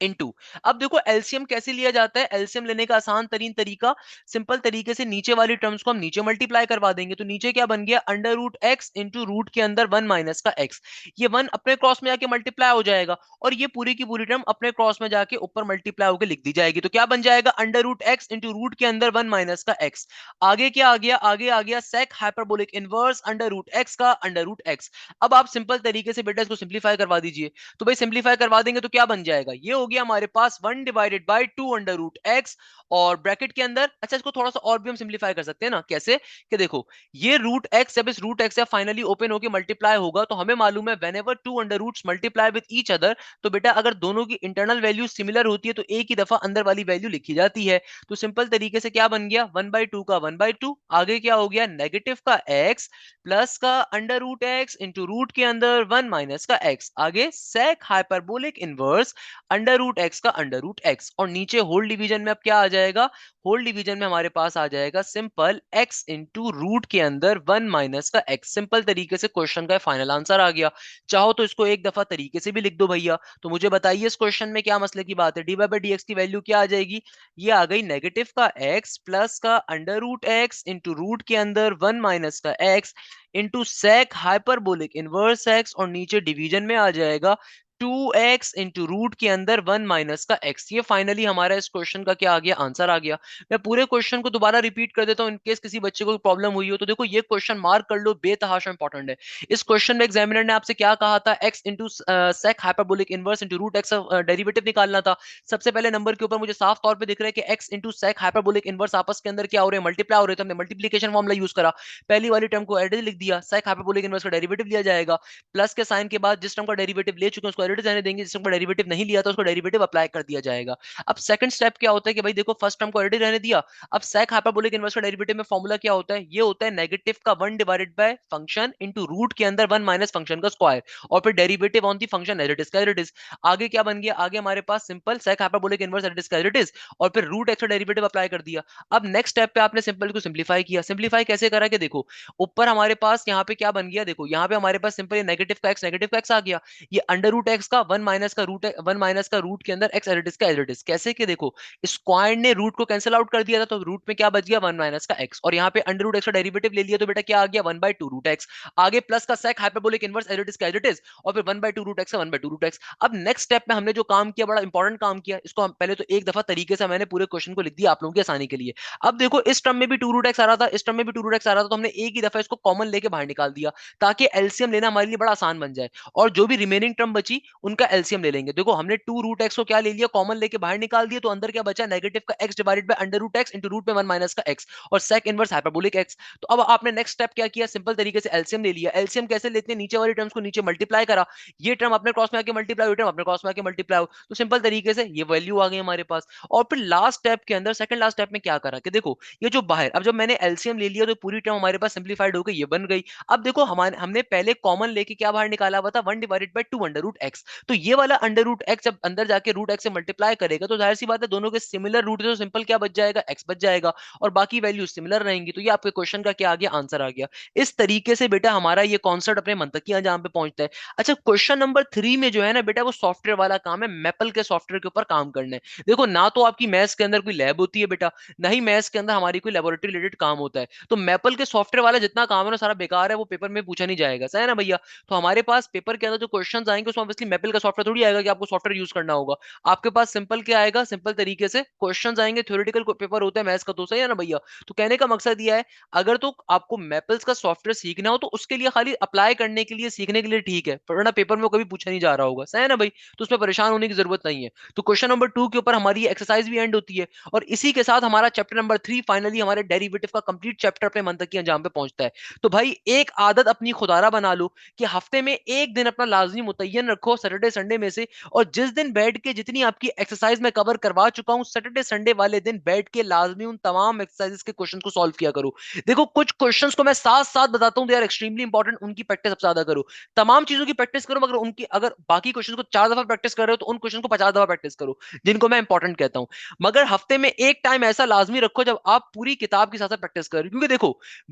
into. अब देखो एलसीएम कैसे लिया जाता है, एलसीएम लेने का आसान तरीन तरीका, सिंपल तरीके से नीचे वाली टर्म्स को हम नीचे मल्टीप्लाई करवा देंगे। तो नीचे क्या बन गया, under root x into root के अंदर वन माइनस का एक्स। ये वन अपने क्रॉस में जाके मल्टीप्लाई हो जाएगा और ये पूरी की पूरी टर्म अपने क्रॉस में जाके ऊपर मल्टीप्लाई होकर लिख दी जाएगी। तो क्या बन जाएगा, under root x into root के अंदर वन माइनस का एक्स। आगे क्या आ गया, आगे आ गया sec hyperbolic inverse under root x का अंडर रूट एक्स। अब आप सिंपल तरीके से बेटा इसको सिंप्लीफाई करवा दीजिए। तो भाई सिंप्लीफाई करवा देंगे तो क्या बन जाएगा, ये हो गया हमारे पास one divided by two under root x और ब्रैकेट के अंदर। अच्छा इसको थोड़ा सा और भी हम सिंप्लीफाई कर सकते हैं ना, कैसे कि देखो ये रूट एक्स जब इस रूट एक्स से फाइनली ओपन होकर मल्टीप्लाई होगा तो हमें मालूम है whenever two under roots multiply with each other, तो बेटा अगर दोनों की इंटरनल वैल्यू सिमिलर होती है तो एक ही दफा अंदर वाली वैल्यू लिखी जाती है। तो सिंपल तरीके से क्या बन गया, वन बाई टू का वन बाई टू, आगे क्या हो गया नेगेटिव का एक्स प्लस का under root x into root के अंदर वन माइनस का एक्स, आगे sec hyperbolic inverse under root x का अंडर रूट एक्स, और नीचे होल डिवीजन में अब क्या आ जाएगा, होल डिवीजन में हमारे पास आ जाएगा सिंपल एक्स इंटू रूट के अंदर वन माइनस का एक्स। सिंपल तरीके से क्वेश्चन का फाइनल आंसर आ गया। चाहो तो इसको एक दफा तरीके से भी लिख दो भैया। तो मुझे बताइए इस क्वेश्चन में क्या मसले की बात है, डी बाई डी एक्स की वैल्यू क्या आ जाएगी, ये आ गई नेगेटिव का एक्स प्लस का under root x into root के अंदर वन माइनस का x into sec hyperbolic inverse x, और नीचे डिवीजन में आ जाएगा टू एक्स इंटू रूट के अंदर वन माइनस का एक्स। ये फाइनली हमारा इस क्वेश्चन का क्या आ गया, आंसर आ गया। मैं पूरे क्वेश्चन को दोबारा रिपीट कर देता हूं इनकेस किसी बच्चे को प्रॉब्लम हुई हो। तो देखो ये क्वेश्चन मार्क कर लो, बेतहाशा इंपॉर्टेंट है। इस क्वेश्चन में एग्जामिनर ने आपसे क्या कहा था, x into sec hyperbolic inverse into root x derivative निकालना था। सबसे पहले नंबर के ऊपर मुझे साफ तौर पे दिख रहा है कि x into sec hyperbolic inverse आपस के अंदर क्या हो रहे हैं, मल्टीप्लाई हो रहे थे। हमने मल्टीप्लीकेशन फॉर्मूला यूज करा, पहली वाली टर्म को एडिट लिख दिया, सेक हाइपरबोलिक इनवर्स का डेरिवेटिव लिया जाएगा, प्लस के साइन के बाद जिस टर्म का डेरिवेटिव ले चुके हैं उसको एडिट रहने देंगे, जिस टर्म का डेरिवेटिव नहीं लिया तो उसको डेरिवेटिव अप्लाई कर दिया जाएगा। अब सेकंड स्टेप क्या होता है कि भाई देखो फर्स्ट टर्म को एडिट रहने दिया, अब सेक हाइपरबोलिक इनवर्स का डेरिवेटिव में फॉर्मूला क्या होता है, ये होता है नेगेटिव का one divided by function into root के अंदर वन माइनस फंक्शन का स्क्वायर, और फिर derivative on the function as it is का एज इट इज। आगे क्या बन गया, आगे हमारे पास simple sec hyperbolic inverse as it is का एज इट इज, और फिर रूट एक्स का डेरिवेटिव अप्लाई कर दिया। अब नेक्स्ट स्टेप पे आपने सिंपल को सिंप्लीफाई किया। सिंप्लीफाई कैसे करा कि देखो ऊपर हमारे पास यहाँ पे क्या बन गया, देखो यहाँ पे हमारे पास सिंपल नेगेटिव का एक्स आ गया, ये अंडर रूट एक्स का वन माइनस का रूट के अंदर एक्स एडिटिस का एडिटिस, कैसे कि देखो स्क्वायर ने रूट को कैंसिल आउट कर दिया था तो रूट में क्या बच गया, वन माइनस का एक्स, और यहाँ पे अंडर रूट एक्स का डेरिवेटिव ले लिया तो बेटा क्या आ गया, one by two root x, आगे प्लस का सेक हाइपरबोलिक इनवर्स एडिटिस का एडिटिस, और फिर one by two root x का one by two root x. अब नेक्स्ट स्टेप में हमने जो काम किया बड़ा इंपॉर्टेंट काम किया, इसको हम पहले तो एक दफा तरीके से मैंने पूरे क्वेश्चन को लिख दिया आप लोगों की आसानी के लिए। अब देखो इस टर्म में भी टू रूट एक्स आ रहा था, इस टर्म में भी टू रूट एक्स आ रहा था, तो हमने एक ही दफा इसको कॉमन लेके बाहर निकाल दिया ताकि एलसीएम लेना हमारे लिए बड़ा आसान बन जाए, और जो भी रिमेनिंग टर्म बची उनका एलसीएम ले लेंगे। देखो हमने टू रूट एक्स को क्या ले लिया, कॉमन लेके बाहर निकाल दिया, तो अंदर क्या बचा, नेगेटिव का x divided by under root x into root में वन माइनस का एक्स और सेक इनवर्स हाइपरबोलिक एक्स। तो अब आपने नेक्स्ट स्टेप क्या किया, सिंपल तरीके से एलसीएम ले लिया। एलसीएम कैसे लेते हैं, नीचे वाली टर्म्स को नीचे मल्टीप्लाई करा, ये टर्म अपने क्रॉस में आके मल्टीप्लाई हुई, टर्म अपने क्रॉस में आके मल्टीप्लाई हो, तो सिंपल तरीके से ये वैल्यू आ गई हमारे पास। और फिर लास्ट स्टेप के अंदर सेकंड लास्ट स्टेप में क्या करा कि देखो ये जो बाहर, अब जब मैंने एलसीएम ले लिया तो पूरी टर्म हमारे पास सिंप्लीफाइड हो गई, ये बन गई। अब देखो हमारे हमने पहले कॉमन लेके क्या बाहर निकाला हुआ था, one divided by two under root x, तो ये वाला अंडर रूट एक्स जब अंदर जाके रूट एक्स से मल्टीप्लाई करेगा तो जाहिर सी बात है दोनों के सिमिलर रूट, तो सिंपल क्या बच जाएगा, एक्स बच जाएगा, और बाकी वैल्यू सिमिलर रहेंगी। तो ये आपके क्वेश्चन का क्या आ गया, आंसर आ गया। इस तरीके से बेटा हमारा ये कॉन्सेप्ट अपने मंतकी अंजाम पे पहुंचता है। अच्छा क्वेश्चन नंबर 3 में जो है ना बेटा वो सॉफ्टवेयर वाला काम है, मैपल के सॉफ्टवेयर के ऊपर काम करना है। देखो ना तो आपकी मैथ्स के अंदर कोई लैब होती है बेटा, ना ही मैथ्स के अंदर हमारी कोई लेबोरेटरी रिलेटेड काम होता है, तो मैपल के सॉफ्टवेयर वाला जितना काम है ना सारा बेकार है, वो पेपर में पूछा नहीं जाएगा, सही है ना भैया। तो हमारे पास पेपर के अंदर जो क्वेश्चंस आएंगे उसमें ऑब्वियसली मैपल का सॉफ्टवेयर थोड़ी आएगा कि आपको सॉफ्टवेयर यूज करना होगा। आपके पास सिंपल क्या आएगा, सिंपल तरीके से क्वेश्चंस आएंगे, थ्योरेटिकल पेपर होता है मैथ्स का, तो सही है ना भैया। तो कहने का मकसद ये है अगर तो आपको मैपल्स का सॉफ्टवेयर सीखना हो तो उसके लिए खाली अप्लाई करने के लिए सीखने के लिए ठीक है, वरना पेपर में कभी पूछा नहीं जा रहा होगा, सही है ना भाई। तो उसमें परेशान होने की जरूरत नहीं है। तो क्वेश्चन नंबर 2 के ऊपर हमारी एक्सरसाइज भी एंड होती है, और इसी के साथ हमारा चैप्टर नंबर 3 फाइनली हमारे डेरिवेटिव का कंप्लीट चैप्टर अपने मंतक की अंजाम पे पहुंचता है। तो भाई एक आदत अपनी खुदारा बना लो कि हफ्ते में एक दिन अपना लाजमी मुतय्यन रखो सैटरडे संडे में से, और जिस दिन बैठ के जितनी आपकी एक्सरसाइज में कवर करवा चुका हूं सैटरडे संडे वाले दिन बैठ के लाजमी उन तमाम एक्सरसाइजेस के क्वेश्चन को सॉल्व किया करो। देखो कुछ क्वेश्चंस को मैं साथ साथ बताता हूं, दे आर एक्सट्रीमली इंपॉर्टेंट, उनकी प्रैक्टिस सबसे ज्यादा करो। तमाम चीजों की प्रैक्टिस करो, मगर उनकी अगर बाकी क्वेश्चन को 4 दफा प्रैक्टिस कर रहे हो तो उन क्वेश्चन को 50 दफा प्रैक्टिस करो जिनको मैं इंपॉर्टेंट कहता हूं। मगर हफ्ते में एक टाइम ऐसा लाजमी रखो जब आप पूरी किताब के साथ साथ प्रैक्टिस करो, क्योंकि देखो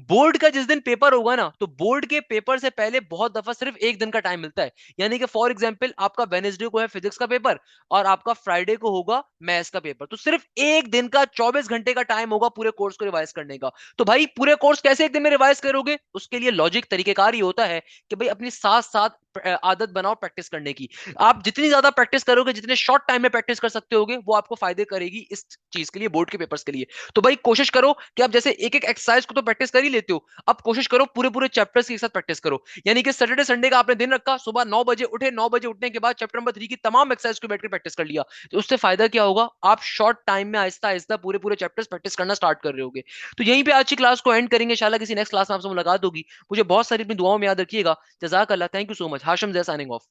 बोर्ड का जिस दिन पेपर होगा ना तो बोर्ड के पेपर से पहले बहुत दफा सिर्फ एक दिन का टाइम मिलता है, यानी कि फॉर एग्जाम्पल एग्जाम्पल, आपका वेनेसडे को है फिजिक्स का पेपर और आपका फ्राइडे को होगा मैथ्स का पेपर, तो सिर्फ एक दिन का 24 घंटे का टाइम होगा पूरे कोर्स को रिवाइज करने का। तो भाई पूरे कोर्स कैसे एक दिन में रिवाइज करोगे? उसके लिए लॉजिक तरीकेकार ही होता है कि भाई अपनी साथ साथ आदत बनाओ प्रैक्टिस करने की। आप जितनी ज्यादा प्रैक्टिस करोगे, जितने शॉर्ट टाइम में प्रैक्टिस कर सकते होगे, वो आपको फायदे करेगी इस चीज के लिए, बोर्ड के पेपर्स के लिए। तो भाई कोशिश करो कि आप जैसे एक एक एक्सरसाइज को तो प्रैक्टिस कर ही लेते हो, अब कोशिश करो पूरे पूरे चैप्टर्स के साथ प्रैक्टिस करो। यानी कि सैटरडे संडे का आपने दिन रखा, सुबह 9 बजे उठे, 9 बजे उठने के बाद चैप्टर नंबर 3 की तमाम एक्सरसाइज को बैठ कर प्रैक्टिस कर लिया। तो उससे फायदा क्या होगा? आप शॉर्ट टाइम में आहिस्ता आहिस्ता पूरे पूरे चैप्टर्स प्रैक्टिस करना स्टार्ट कर रहे होगे। तो यहीं पे आज की क्लास को एंड करेंगे, इंशाल्लाह किसी नेक्स्ट क्लास में आपसे मुलाकात होगी। मुझे बहुत सारी अपनी दुआओं में याद रखिएगा। जज़ाक अल्लाह, thank you so much. Hashim Zaid signing of.